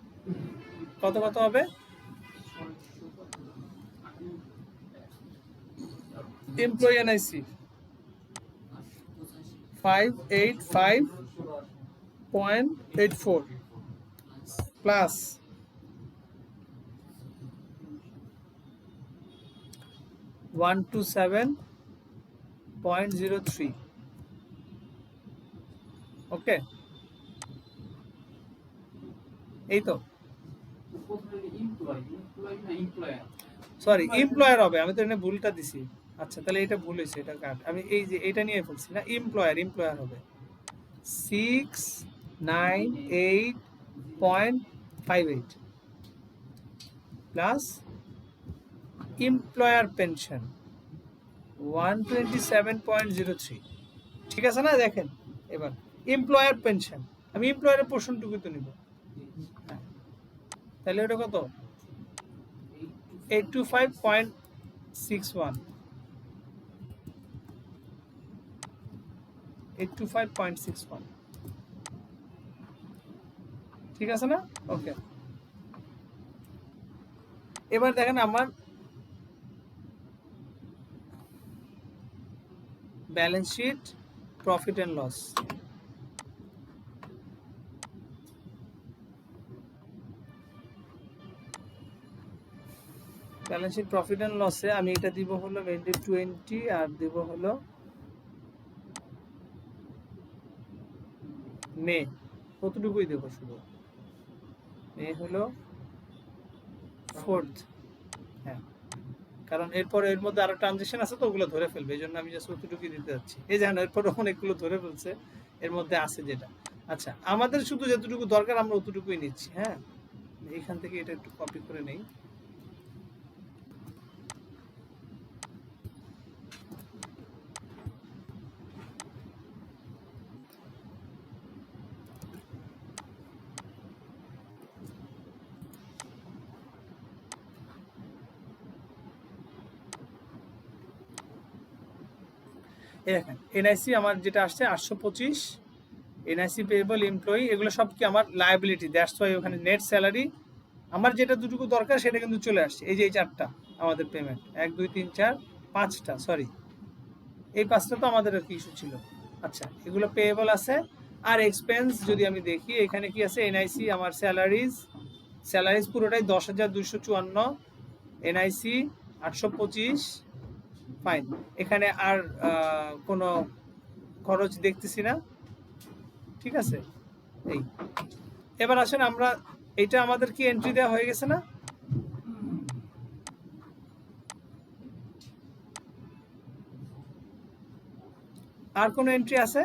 কত কত হবে। এমপ্লয়ি এনআইসি 585.84 প্লাস 127.03, ওকে এই তো, সরি এমপ্লয়ার হবে, আমি তো এখানে ভুলটা দিছি। আচ্ছা তাহলে এটা ভুল হয়েছে, এটা কাট, আমি এই যে এটা নিয়ে ফেলছি না, এমপ্লয়ার হবে 698.58 প্লাস এমপ্লয়ার পেনশন 127.03, ঠিক আছে না। দেখেন এবার এমপ্লয়ার পেনশন, আমি এমপ্লয়ারের পোর্শনটুকু তো নিব, হ্যাঁ তাহলে ওটা কত 825.61 825.61, ঠিক আছে না, ওকে। এবার দেখেন আমার balance sheet profit and loss, balance sheet profit and লসে আমি এটা দিব হলো মেইনলি 20 আর দিব হলো মে, কতটুকুই দেব শুধু, মে হলো 4th, হ্যাঁ কারণ এরপর এর মধ্যে আরো ট্রানজিশন আছে তো ওগুলো ধরে ফেলবে, এই জন্য আমি জাস্ট অতটুকুই দিতে যাচ্ছি। এই জানো এরপর অনেকগুলো ধরে ফেলছে এর মধ্যে আছে যেটা। আচ্ছা আমাদের শুধু যতটুকু দরকার আমরা অতটুকুই নিচ্ছি, হ্যাঁ এখান থেকে এটা একটু কপি করে নেই। দেখেন এনআইসি আমার যেটা আসছে 825, এনআইসি পেয়েবল এমপ্লয়ি, এগুলো সব কি আমার লায়াবিলিটি, দ্যাটস ওয়াই ওখানে নেট স্যালারি আমার যেটা দুটুকু দরকার সেটা কিন্তু চলে আসছে। এই যে এই 4টা আমাদের পেমেন্ট 1 2 3 4 5টা, সরি এই 5টা তো আমাদের আর কি ইস্যু ছিল। আচ্ছা এগুলো পেয়েবল আছে, আর এক্সপেন্স যদি আমি দেখি এখানে কি আছে, এনআইসি আমার স্যালারিজ পুরোটাই 10,254, এনআইসি 825, ফাইন, এখানে আর কোনো খরচ দেখতেছি না, ঠিক আছে। এই এবার আসেন আমরা, এটা আমাদের কি এন্ট্রি দেওয়া হয়ে গেছে না, আর কোনো এন্ট্রি আছে,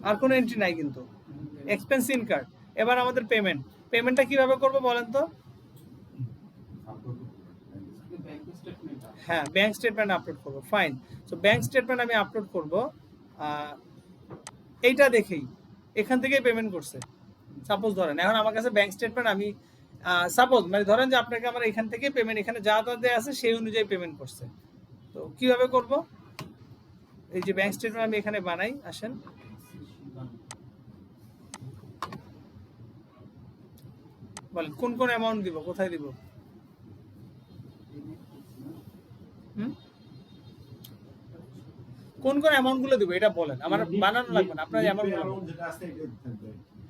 আর কোনো এন্ট্রি নাই কিন্তু, এক্সপেন্স ইনকার্ড। এবার আমাদের পেমেন্ট পেমেন্টটা কিভাবে করব বলেন তো? ব্যাংক স্টেটমেন্ট হ্যাঁ, ব্যাংক স্টেটমেন্ট আপলোড করব। ফাইন। সো ব্যাংক স্টেটমেন্ট আমি আপলোড করব এইটা দেখেই, এখান থেকেই পেমেন্ট করছে। সাপোজ ধরেন এখন আমার কাছে ব্যাংক স্টেটমেন্ট, আমি সাপোজ মানে ধরেন যে আপনাকে আমার এখান থেকে পেমেন্ট, এখানে যা যা দেয়া আছে সেই অনুযায়ী পেমেন্ট করছে। তো কিভাবে করব? এই যে ব্যাংক স্টেটমেন্ট আমি এখানে বানাই, আসেন। বলেন কোন কোন অ্যামাউন্ট দিব, কোথায় দিব? হুম, কোন কোন অ্যামাউন্ট গুলো দিব এটা বলেন, আমার বানানো লাগবে না, আপনার অ্যামাউন্ট অ্যামাউন্ট যেটা আছে এটা থাকবে।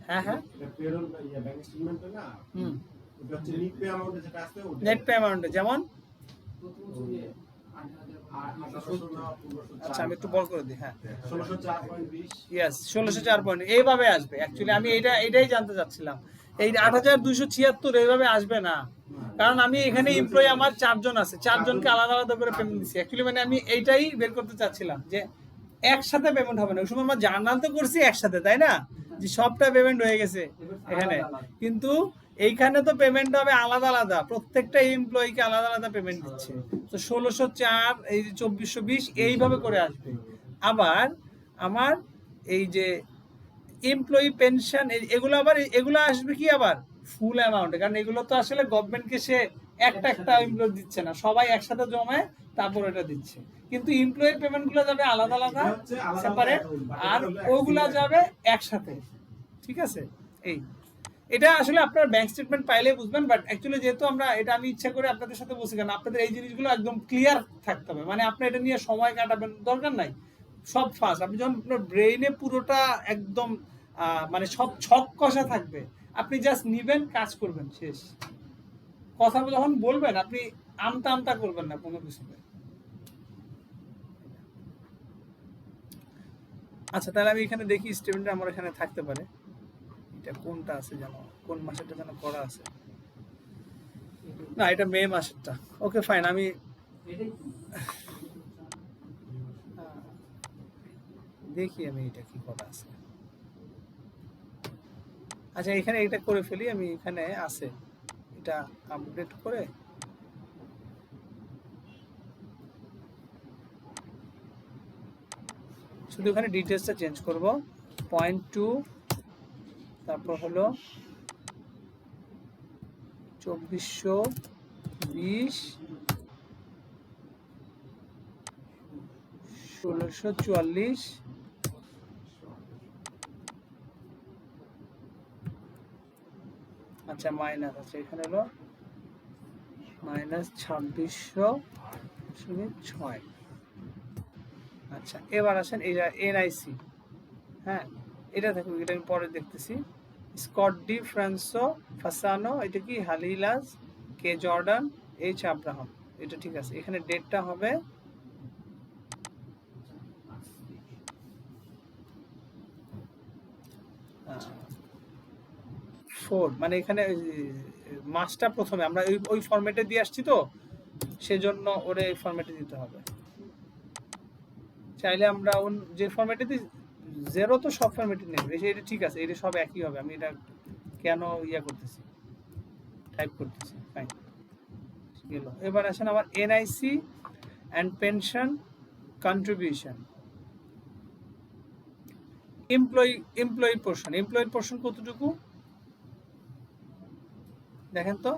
হ্যাঁ হ্যাঁ, এটা পেরোল বা ইয়া ব্যাংক স্টেটমেন্টে না, হুম, ওটা হচ্ছে নিট পে অ্যামাউন্ট যেটা আছে ওটা নেট পে অ্যামাউন্ট যেমন, প্রথম হচ্ছে 8,000 আচ্ছা আমি একটু বল করে দিই। হ্যাঁ 1604.20 ইয়েস, 1604 পয়েন্ট এইভাবে আসবে। অ্যাকচুয়ালি আমি এটাই জানতে চাচ্ছিলাম, এই 8276 এইভাবে আসবে না, কারণ আমি এখানে এমপ্লয়ি আমার 4 জন আছে, 4 জনকে আলাদা আলাদা করে পেমেন্ট দিচ্ছি। অ্যাকচুয়ালি মানে আমি এইটাই বের করতে চাচ্ছিলাম যে একসাথে পেমেন্ট হবে না। ওই সময় আমরা জার্নাল তো করছি একসাথে, তাই না, যে সবটা পেমেন্ট হয়ে গেছে এখানে, কিন্তু এইখানে তো পেমেন্ট হবে আলাদা আলাদা, প্রত্যেকটা এমপ্লয়িকে আলাদা আলাদা পেমেন্ট দিচ্ছে। তো 1604, এই যে 2420 এইভাবে করে আসবে। আবার আমার এই যে এমপ্লয়ি পেনশন এগুলো আবার এগুলো আসবে কি আবার ফুল অ্যামাউন্টে, কারণ এগুলো তো আসলে গভর্নমেন্টকে সে একটা একটা এমপ্লয় দিচ্ছে না, সবাই একসাথে জমায় তারপর এটা দিচ্ছে। কিন্তু এমপ্লয়ের পেমেন্ট গুলো যাবে আলাদা আলাদা সেপারেট, আর ওগুলা যাবে একসাথে। ঠিক আছে, এই এটা আসলে আপনার ব্যাংক স্টেটমেন্ট পাইলে বুঝবেন, বাট অ্যাকচুয়ালি যেহেতু আমরা এটা আমি ইচ্ছা করে আপনাদের সাথে বসি, কারণ আপনাদের এই জিনিসগুলো একদম ক্লিয়ার থাকতে হবে, মানে আপনি এটা নিয়ে সময় কাটাবেন দরকার নাই, সব ফাস্ট। আপনি যখন আপনার ব্রেইনে পুরোটা একদম মানে সব ছক কষা থাকবে, আপনি জাস্ট নিবেন, কাজ করবেন, শেষ। কথা যখন বলবেন আপনি আমতা আমতা করবেন না কোনো কিছুতে। আচ্ছা তাহলে আমি এখানে দেখি স্টেটমেন্টটা আমার এখানে থাকতে পারে, এটা কোনটা আছে জানো, কোন মাসেরটা যেন করা আছে, না এটা মে মাসেরটা। ওকে ফাইন, আমি দেখি আমি এটা কি করা আছে। আচ্ছা এখানে এটা করে ফেলি, আমি এখানে আছে এটা আপডেট করে, শুধু এখানে ডিটেলসটা চেঞ্জ করব, 0.2 তারপর হলো 2420 1644 আচ্ছা মাইনাস আছে, এখানে হলো -2600.6। আচ্ছা এবার আসেন এটা এনআইসি, হ্যাঁ এটা দেখুন, এটা আমি পরে দেখতেছি। স্কট ডি ফ্রান্সো ফাসানো, এটা কি হালিলাস, কে জর্ডান, এইচ আব্রাহাম, এটা ঠিক আছে। এখানে ডেটটা হবে ফোর, মানে এখানে মাসটা প্রথমে আমরা ওই ফরম্যাটে দিয়ে আসছি, তো সেজন্য ওরে এই ফরম্যাটে দিতে হবে। চাইলে আমরা যে ফরম্যাটে দিই জেরো, তো সব ফরম্যাটে নেবে, এটা ঠিক আছে, এটা সব একই হবে। আমি এটা কেন ইয়া করতেছি, টাইপ করতেছি, ফাইন গেল। এবার আসেন আমার NIC and pension contribution, employee portion কতটুকু দেখেন তো,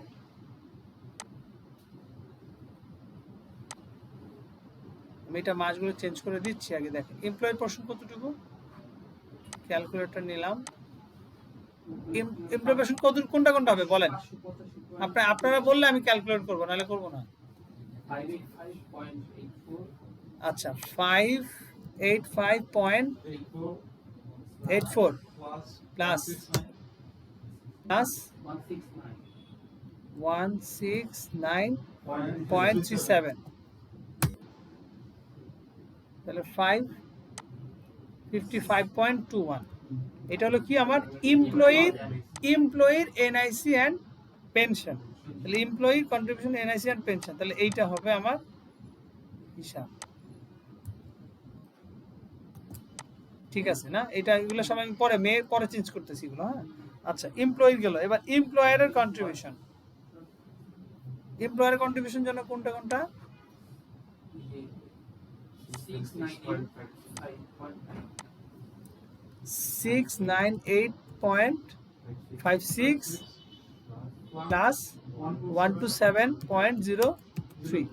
আমি এটা মাসগুলো চেঞ্জ করে দিচ্ছি, আগে দেখেন এমপ্লয়ি পোর্শন কতটুকু, ক্যালকুলেটর নিলাম। এমপ্লয়ি পোর্শন কত, কোনটা কোনটা হবে বলেন, আপনারা বললে আমি ক্যালকুলেট করবো, নাহলে করবো না। 585.84 আচ্ছা 585.84 প্লাস 169.37, তাহলে 555.21। এটা হলো কি আমার এমপ্লয়ির এনআইসি অ্যান্ড পেনশন, তাহলে employee contribution NIC and pension, তাহলে এইটা হবে আমার হিসাব। ঠিক আছে না, এটা এগুলো সব আমি পরে চেঞ্জ করতেছি এগুলো, হ্যাঁ আচ্ছা এমপ্লয়ি গেল, এবার এমপ্লয়ারের কন্ট্রিবিউশন। এমপ্লয়ারের কন্ট্রিবিউশন জন্য কোনটা কোনটা? 698.56 প্লাস 127.03।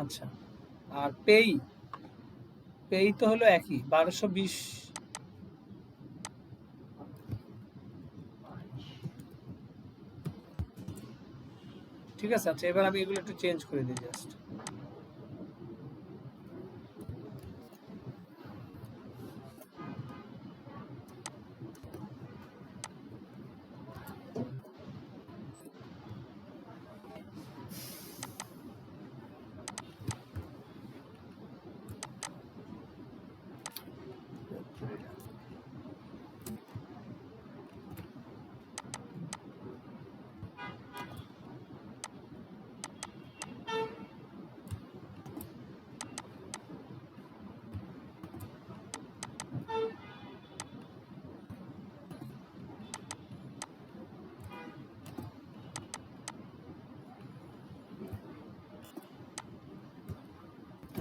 আচ্ছা আর পেই তো হলো একই 1220। ঠিক আছে, আচ্ছা এবার আমি এগুলো একটু চেঞ্জ করে দিই জাস্ট।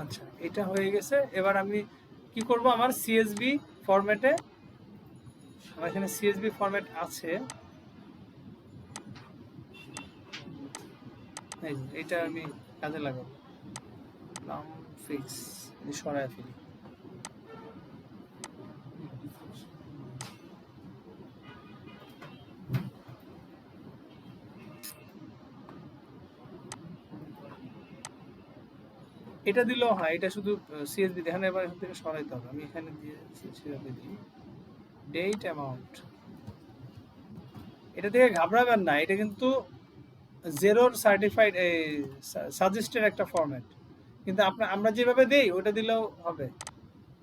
আচ্ছা এটা হয়ে গেছে। এবার আমি কি করব, আমার সিএসভি ফরম্যাটে, আমার এখানে সিএসভি ফরম্যাট আছে, এই যে এটা আমি কাজে লাগাবো। নাম ফিক্স সরায় ফেলি। এটা দিলেও হয়, এটা শুধু সিএসবি দেখেন। এবার এখান থেকে সরাইতে হবে, আমি এখানে দিয়ে দিই ডেট অ্যামাউন্ট। এটা থেকে ঘাবড়াবেন না, এটা কিন্তু জেরোর সার্টিফাইড সাজেস্টেড একটা ফরম্যাট, কিন্তু আমরা যেভাবে দেই ওটা দিলেও হবে।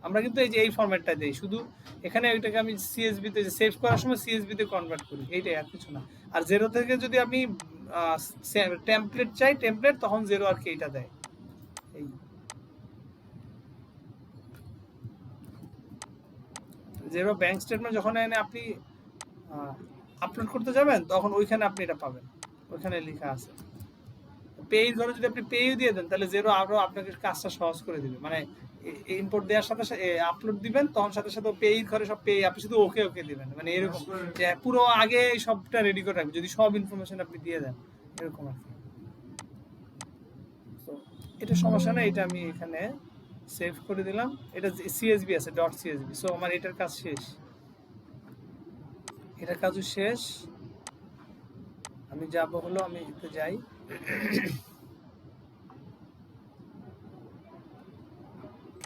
আমরা কিন্তু এই যে এই ফরম্যাটটা দেই, শুধু এখানে ওইটাকে আমি সিএসবিতে সেভ করার সময় সিএসবিতে কনভার্ট করি, এইটাই আর কিছু না। আর জেরো থেকে যদি আমি টেমপ্লেট চাই, টেমপ্লেট তখন জেরো আর কি এইটা দেয়। এই জেরো ব্যাংক স্টেটমেন্ট যখন এনে আপনি আপলোড করতে যাবেন তখন ওইখানে আপনি এটা পাবেন, ওইখানে লেখা আছে। পেই ধরে যদি আপনি পেই দিয়ে দেন তাহলে জেরো আরো আপনাকে কাজটা সহজ করে দিবে, মানে ইম্পোর্ট দেওয়ার সাথে সাথে আপলোড দিবেন তখন সাথে সাথে পেই ঘরে সব পেই, আপনি শুধু ওকে ওকে দিবেন, মানে এরকম যে পুরো আগে সবটা রেডি করে রাখবেন যদি সব ইনফরমেশন আপনি দিয়ে দেন, এরকম আর কি। তো এটা সমস্যা না, এটা আমি এখানে সেভ করে দিলাম। এটা সিএসবি আছে, ডট সিএসবি। সো আমার এটার কাজ শেষ, এটার কাজও শেষ। আমি যাব হলো, আমি এতে যাই,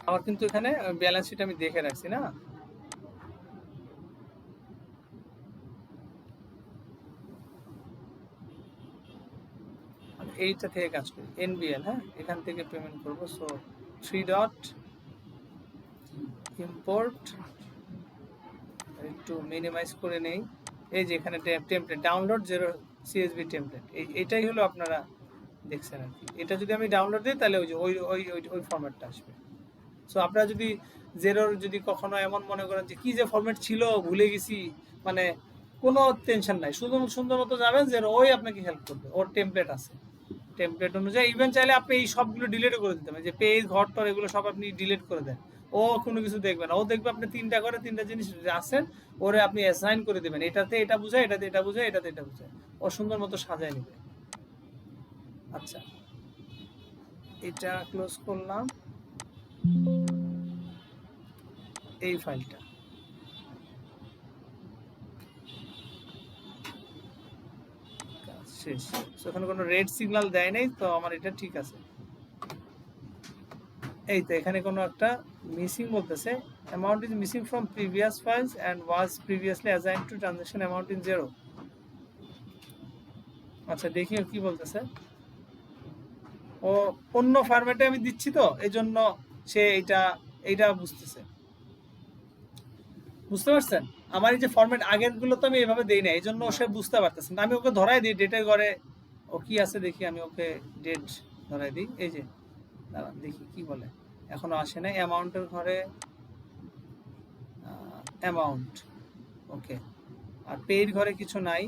আমার কিন্তু এখানে ব্যালেন্স শিট আমি দেখে রাখছি না। এইটা থেকে কাজ করি, এনবিএল, হ্যাঁ এখান থেকে পেমেন্ট করব। সো 3 ডট ইম্পোর্ট, একটু মিনিমাইজ করে নেই। এই যে এখানে template download zero CSB template, এইটাই হলো আপনারা দেখছেন আর কি। এটা যদি আমি ডাউনলোড দিই তাহলে ওই যে ওই ফরম্যাটটা আসবে। সো আপনারা যদি জেরোর যদি কখনো এমন মনে করেন যে কি যে ফরম্যাট ছিল ভুলে গেছি, মানে কোনো টেনশন নাই, সুন্দর মতো যাবেন, জেরো ওই আপনাকে হেল্প করবে, ওর টেমপ্লেট আছে, টেমপ্লেট অনুযায়ী। ইভেন চাইলে আপনি এই সবগুলো ডিলিটও করে দিতে পারেন, যে পেজ ঘর টর এগুলো সব আপনি ডিলিট করে দেন, ও কোনো কিছু দেখবে না। ও দেখবে আপনি তিনটা জিনিস আছেন, ওরে আপনি অ্যাসাইন করে দেবেন, এটাতে এটা বুঝায়, এটাতে এটা বুঝায়, এটাতে এটা বুঝায়, ও সুন্দর মতো সাজায় নেবে। আচ্ছা এটা ক্লোজ করলাম, এই ফাইলটা শেষ। এখানে কোনো রেড সিগন্যাল দেয় নাই, তো আমার এটা ঠিক আছে। এই তো এখানে কোনো একটা মিসিং বলতেছে, amount is missing from previous files and was previously assigned to transaction amount in zero. আচ্ছা দেখি কি বলতেছে। ও অন্য ফরম্যাটে আমি দিচ্ছি তো এই জন্য সে এইটা বুঝতে পারছেন। আমার এই যে ফরম্যাট আগের গুলো তো আমি এভাবে দেই না, এই জন্য সে বুঝতে পারতেছে না। আমি ওকে ধরাই দিই ডেটের ঘরে ও কি আছে দেখি, আমি ওকে ডেট ধরাই দিই, এই যে দাঁড়ান দেখি কি বলে, এখনো আসে না। অ্যামাউন্টের ঘরে অ্যামাউন্ট, ওকে। আর পেইড ঘরে কিছু নাই,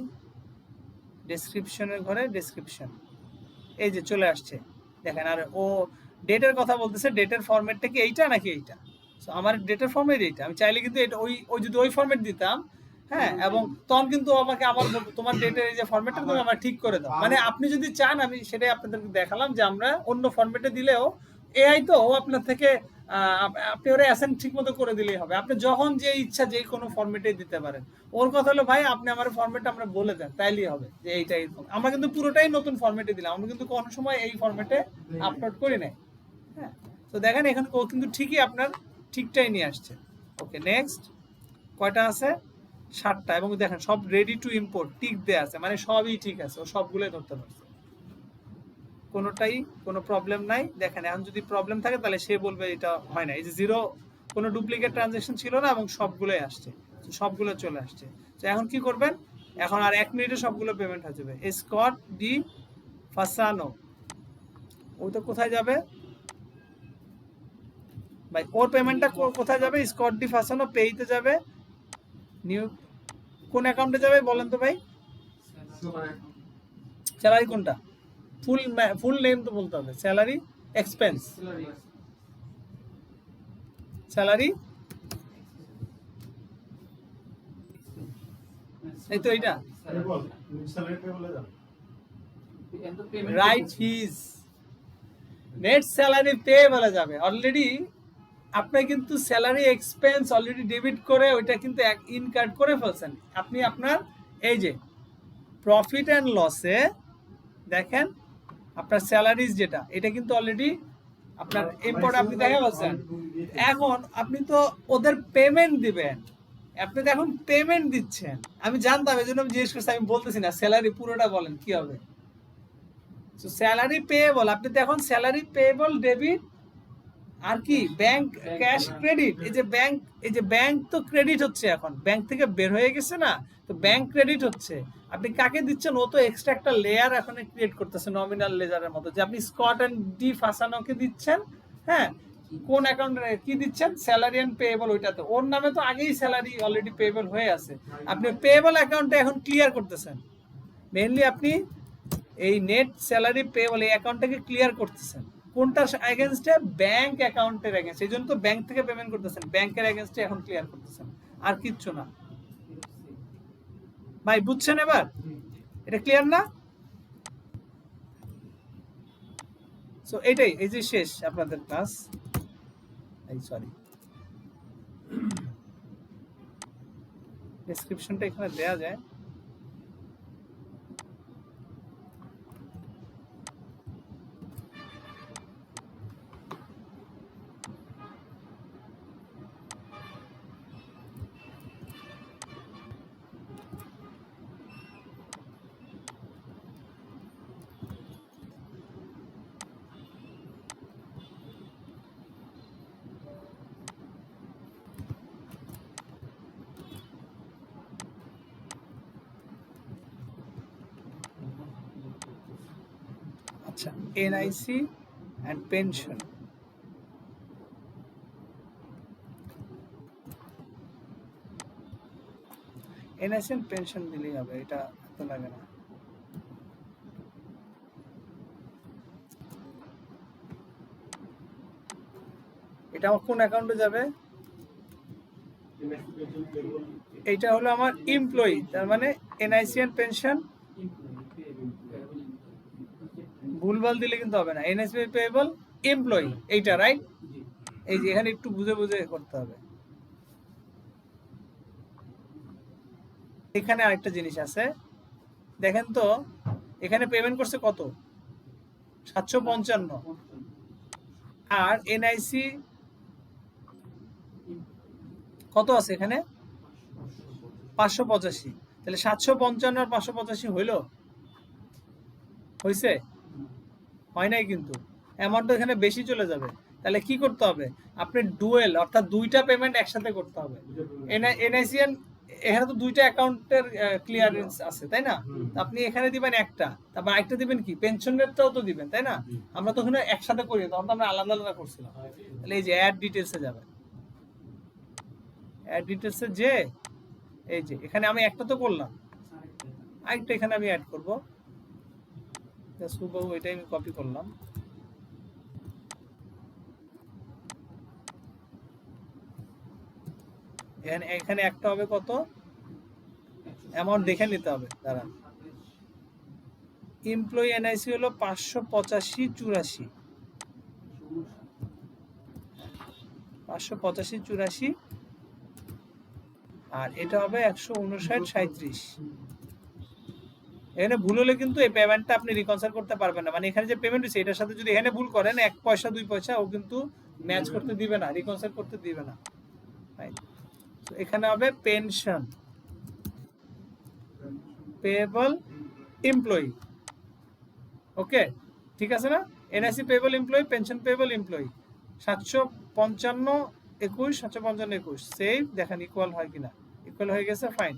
ডেসক্রিপশনের ঘরে ডেসক্রিপশন, এই যে চলে আসছে দেখেন। আর ও ডেটের কথা বলতেছে, ডেটের ফরম্যাটটা কি এইটা নাকি এইটা? সো আমার ডেটের ফরম্যাট এইটা, আমি চাইলে কিন্তু এটা ওই যদি ওই ফরম্যাট দিতাম, হ্যাঁ, এবং তখন কিন্তু আমাকে আবার বলতো তোমার ডেটের এই যে ফরম্যাটটা তুমি আমার ঠিক করে দাও। মানে আপনি যদি চান, আমি সেটাই আপনাদেরকে দেখালাম যে আমরা অন্য ফরম্যাটে দিলেও এআই তো ও আপনার থেকে আপনি ওরা অ্যাসাইন ঠিক মতো করে দিলেই হবে। আপনি যখন যে ইচ্ছা যে কোনো ফরম্যাটে দিতে পারেন। ওর কথা হলো ভাই আপনি আমার ফরম্যাটটা আমরা বলে দেন, তাইলেই হবে যে এইটাই। আমরা কিন্তু পুরোটাই নতুন ফরম্যাটে দিলাম, আমরা কিন্তু কোনো সময় এই ফরম্যাটে আপলোড করি নাই। হ্যাঁ, তো দেখেন এখানে ও কিন্তু ঠিকই আপনার ঠিকটাই নিয়ে আসছে। ওকে, নেক্সট। কয়টা আছে? 7টা। এবং দেখেন সব রেডি টু ইম্পোর্ট টিক দেয়া আছে, মানে সবই ঠিক আছে, ও সবগুলোই ধরতে পারছে, কোনোটাই কোনো প্রবলেম নাই। দেখেন এখন যদি প্রবলেম থাকে তাহলে সে বলবে এটা হয় না। এই যে 0 কোনো ডুপ্লিকেট ট্রানজাকশন ছিল না এবং সবগুলোই আসছে, সবগুলো চলে আসছে। তো এখন কি করবেন? এখন আর 1 মিনিটে সবগুলো পেমেন্ট হয়ে যাবে। স্কট ডি ফাসানো, ওই তো কোথায় যাবে ভাই? ওর পেমেন্টটা কোথায় যাবে? স্কট ডি ফাসানো পেইতে যাবে। নিউ কোন অ্যাকাউন্টে যাবে বলেন তো ভাই? স্যালারি কোনটা? ফুল নেম তো বলতে হবে। স্যালারি এক্সপেন্স, স্যালারি, এই তো এইটা বল স্যালারি পে বলে দাও। রাইট ফিজ, নেট স্যালারি পে বলা যাবে। অলরেডি আপনি কিন্তু স্যালারি এক্সপেন্স অলরেডি ডেবিট করে ওইটা কিন্তু ইনকার্ড করে ফেলছেন। আপনি আপনার এই যে প্রফিট অ্যান্ড লসে দেখেন আপনার স্যালারিজ যেটা, এটা কিন্তু অলরেডি আপনার ইম্পোর্ট আপনি দেখা পাচ্ছেন। এখন আপনি তো ওদের পেমেন্ট দিবেন, আপনি তো এখন পেমেন্ট দিচ্ছেন। আমি জানতাম, এই জন্য আমি জিজ্ঞেস করছি, আমি বলতেছি না স্যালারি পুরোটা বলেন কি হবে। স্যালারি পেয়েবল, আপনি তো এখন স্যালারি পেয়েবল ডেবিট আর কি ব্যাংক ক্যাশ ক্রেডিট। এই যে ব্যাংক তো ক্রেডিট হচ্ছে, এখন ব্যাংক থেকে বের হয়ে গেছে না, তো ব্যাংক ক্রেডিট হচ্ছে। আপনি কাকে দিচ্ছেন? ও তো এক্সট্রা একটা লেয়ার এখন ক্রিয়েট করতেছে নমিনাল লেজারের মতো, যে আপনি স্কট এন্ড ডি ফাসানোকে দিচ্ছেন। হ্যাঁ, কোন অ্যাকাউন্টে কি দিচ্ছেন? স্যালারি এন্ড পেয়েবল, ওইটাতে ওর নামে তো আগেই স্যালারি অলরেডি পেয়েবল হয়ে আছে। আপনি পেয়েবল অ্যাকাউন্টে এখন ক্লিয়ার করতেছেন। মেইনলি আপনি এই নেট স্যালারি পেয়েবল এই অ্যাকাউন্টটাকে ক্লিয়ার করতেছেন। কোনটার এগেনস্টে? ব্যাংক অ্যাকাউন্টের এগেনস্ট। এই জন্য তো ব্যাংক থেকে পেমেন্ট করতেছেন, ব্যাংকের এগেনস্টে এখন ক্লিয়ার করতেছেন, আর কিচ্ছু না। ভাই বুঝছেন এবার? এটা ক্লিয়ার না? সো এটাই, এই যে শেষ আপনাদের ক্লাস। এই সরি, ডেসক্রিপশনটা এখানে দেয়া যায়। আচ্ছা, NIC and pension. NIC and pension দিলেই হবে, এটা এত লাগে না। এটা আমার কোন অ্যাকাউন্টে যাবে? এইটা হলো আমার এমপ্লয়ি, তার মানে এনআইসি অ্যান্ড পেনশন ভুলভাল দিলে কিন্তু হবে না। এনএসপি পেয়েবল এমপ্লয়ি, এইটা রাইট। এই যে এখানে একটু বুঝে বুঝে করতে হবে। এখানে আরেকটা জিনিস আছে, দেখেন তো এখানে পেমেন্ট করছে কত? 755। আর এনআইসি কত আছে এখানে? 585। তাহলে 755 আর 585 হইলো? হইছে? হয় নাই কিন্তু, অ্যামাউন্টটা এখানে বেশি চলে যাবে। তাহলে কি করতে হবে? আপনি ডুয়েল, অর্থাৎ দুইটা পেমেন্ট একসাথে করতে হবে। এনআইসিএন এখানে তো দুইটা অ্যাকাউন্টের ক্লিয়ারেন্স আছে তাই না? আপনি এখানে দিবেন একটা, তারপর আরেকটা দিবেন কি পেনশনেরটাও তো দিবেন তাই না? আমরা তো ওখানে একসাথে করি, তখন তো আমরা আলাদা আলাদা করছিলাম। তাহলে এই যে অ্যাড ডিটেলসে যাবেন, অ্যাড ডিটেলসে যে এই যে এখানে আমি একটা তো করলাম, আরেকটা এখানে আমি অ্যাড করবো। সুবাবু এটাই আমি কপি করলাম। এখানে একটা হবে কত অ্যামাউন্ট দেখে নিতে হবে, দাঁড়ান। এমপ্লয়ি এনআইসি হলো 585 84 585 84, আর এটা হবে 159 37। এখানে ভুল হলে কিন্তু এই পেমেন্টটা আপনি রিকনসাইল করতে পারবেন না, মানে এখানে যে পেমেন্ট হচ্ছে এটার সাথে যদি এখানে ভুল করেন 1 পয়সা 2 পয়সা ও কিন্তু ম্যাচ করতে দিবে না, রিকনসাইল করতে দিবে না। তো এখানে হবে পেনশন পেয়েবল এমপ্লয়ি, ওকে ঠিক আছে না? NIC payable employee, pension payable employee 755 21 755 21 save, দেখেন ইকুয়াল হয় কিনা, ইকুয়াল হয়ে গেছে, ফাইন।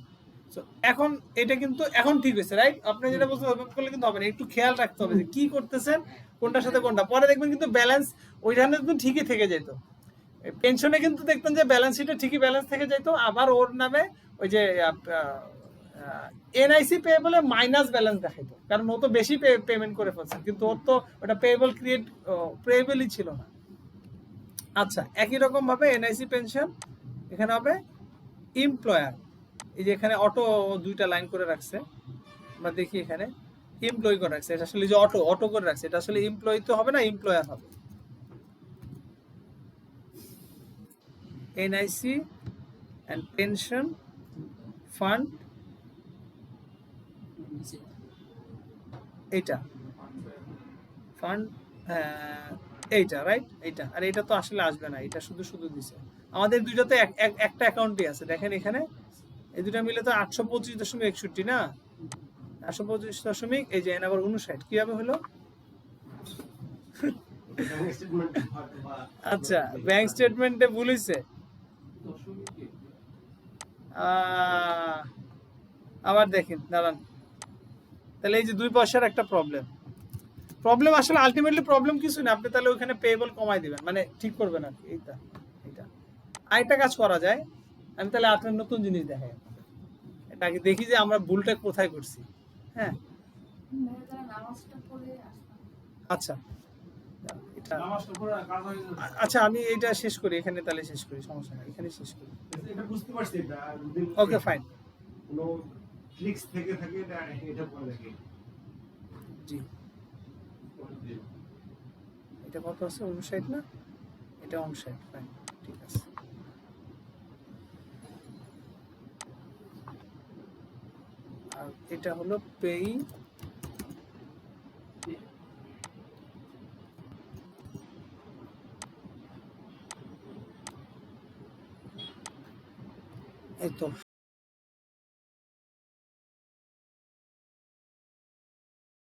সো এখন এটা কিন্তু এখন ঠিক হয়েছে, রাইট? আপনি যেটা বলছেন ওইভাবে করলে কিন্তু হবে না, একটু খেয়াল রাখতে হবে যে কি করতেছেন, কোনটার সাথে কোনটা। পরে দেখবেন কিন্তু ব্যালেন্স ওইখানে কিন্তু ঠিকই থেকে যেত। পেনশনে কিন্তু দেখতেন যে ব্যালেন্স শিটে ঠিকই ব্যালেন্স থেকে যেত, আবার ওর নামে ওই যে এনআইসি পেয়েবলে মাইনাস ব্যালেন্স দেখাইতো, কারণ ও তো বেশি পেমেন্ট করে ফেলছে, কিন্তু ওর তো ওটা পেয়েবল পেয়েবলই ছিল না। আচ্ছা, একই রকম ভাবে এনআইসি পেনশন এখানে হবে এমপ্লয়ার। এই যে এখানে অটো দুইটা লাইন করে রাখছে, আমরা দেখি এখানে এমপ্লয়ি করে রাখছে, এটা আসলে যে অটো করে রাখছে, এটা আসলে এমপ্লয়ি তো হবে না, এমপ্লয়ার হবে। এনআইসি এন্ড পেনশন ফান্ড, এইটা ফান্ড, এইটা রাইট, এইটা। আর এটা তো আসলে আসবে না, এটা শুধু শুধু দিছে। আমাদের দুইটাতে একটা অ্যাকাউন্টই আছে, দেখেন এখানে এই দুটো মিলে তো 825.61 না, 825 এই যে আবার 59 কিভাবে হলো? আচ্ছা, ব্যাংক স্টেটমেন্টে ভুল হয়েছে, আবার দেখেন দাঁড়ান। তাহলে এই যে 2 পয়সার একটা প্রবলেম আসলে আলটিমেটলি প্রবলেম কিছু না, আপনি তাহলে ওখানে পেয়েবল কমাই দিবেন, মানে ঠিক করবেন আর কি। এইটা আরেকটা কাজ করা যায়, আমি তাহলে আপনার নতুন জিনিস দেখাই, এটা আগে দেখি যে আমরা ভুলটা কোথায় করছি। হ্যাঁ আচ্ছা, এটা আচ্ছা আমি এইটা শেষ করি এখানে, তাহলে শেষ করি, সমস্যা নেই, এখানে শেষ করি। এটা বুঝতে পারছি, এটা ওকে ফাইন, কোনো ক্লিকস থেকে এটা পড়ে দেখি। জি এটা কত আছে? 59 না, এটা 59, ফাইন ঠিক আছে। আর এটা হলো পেই, এই তো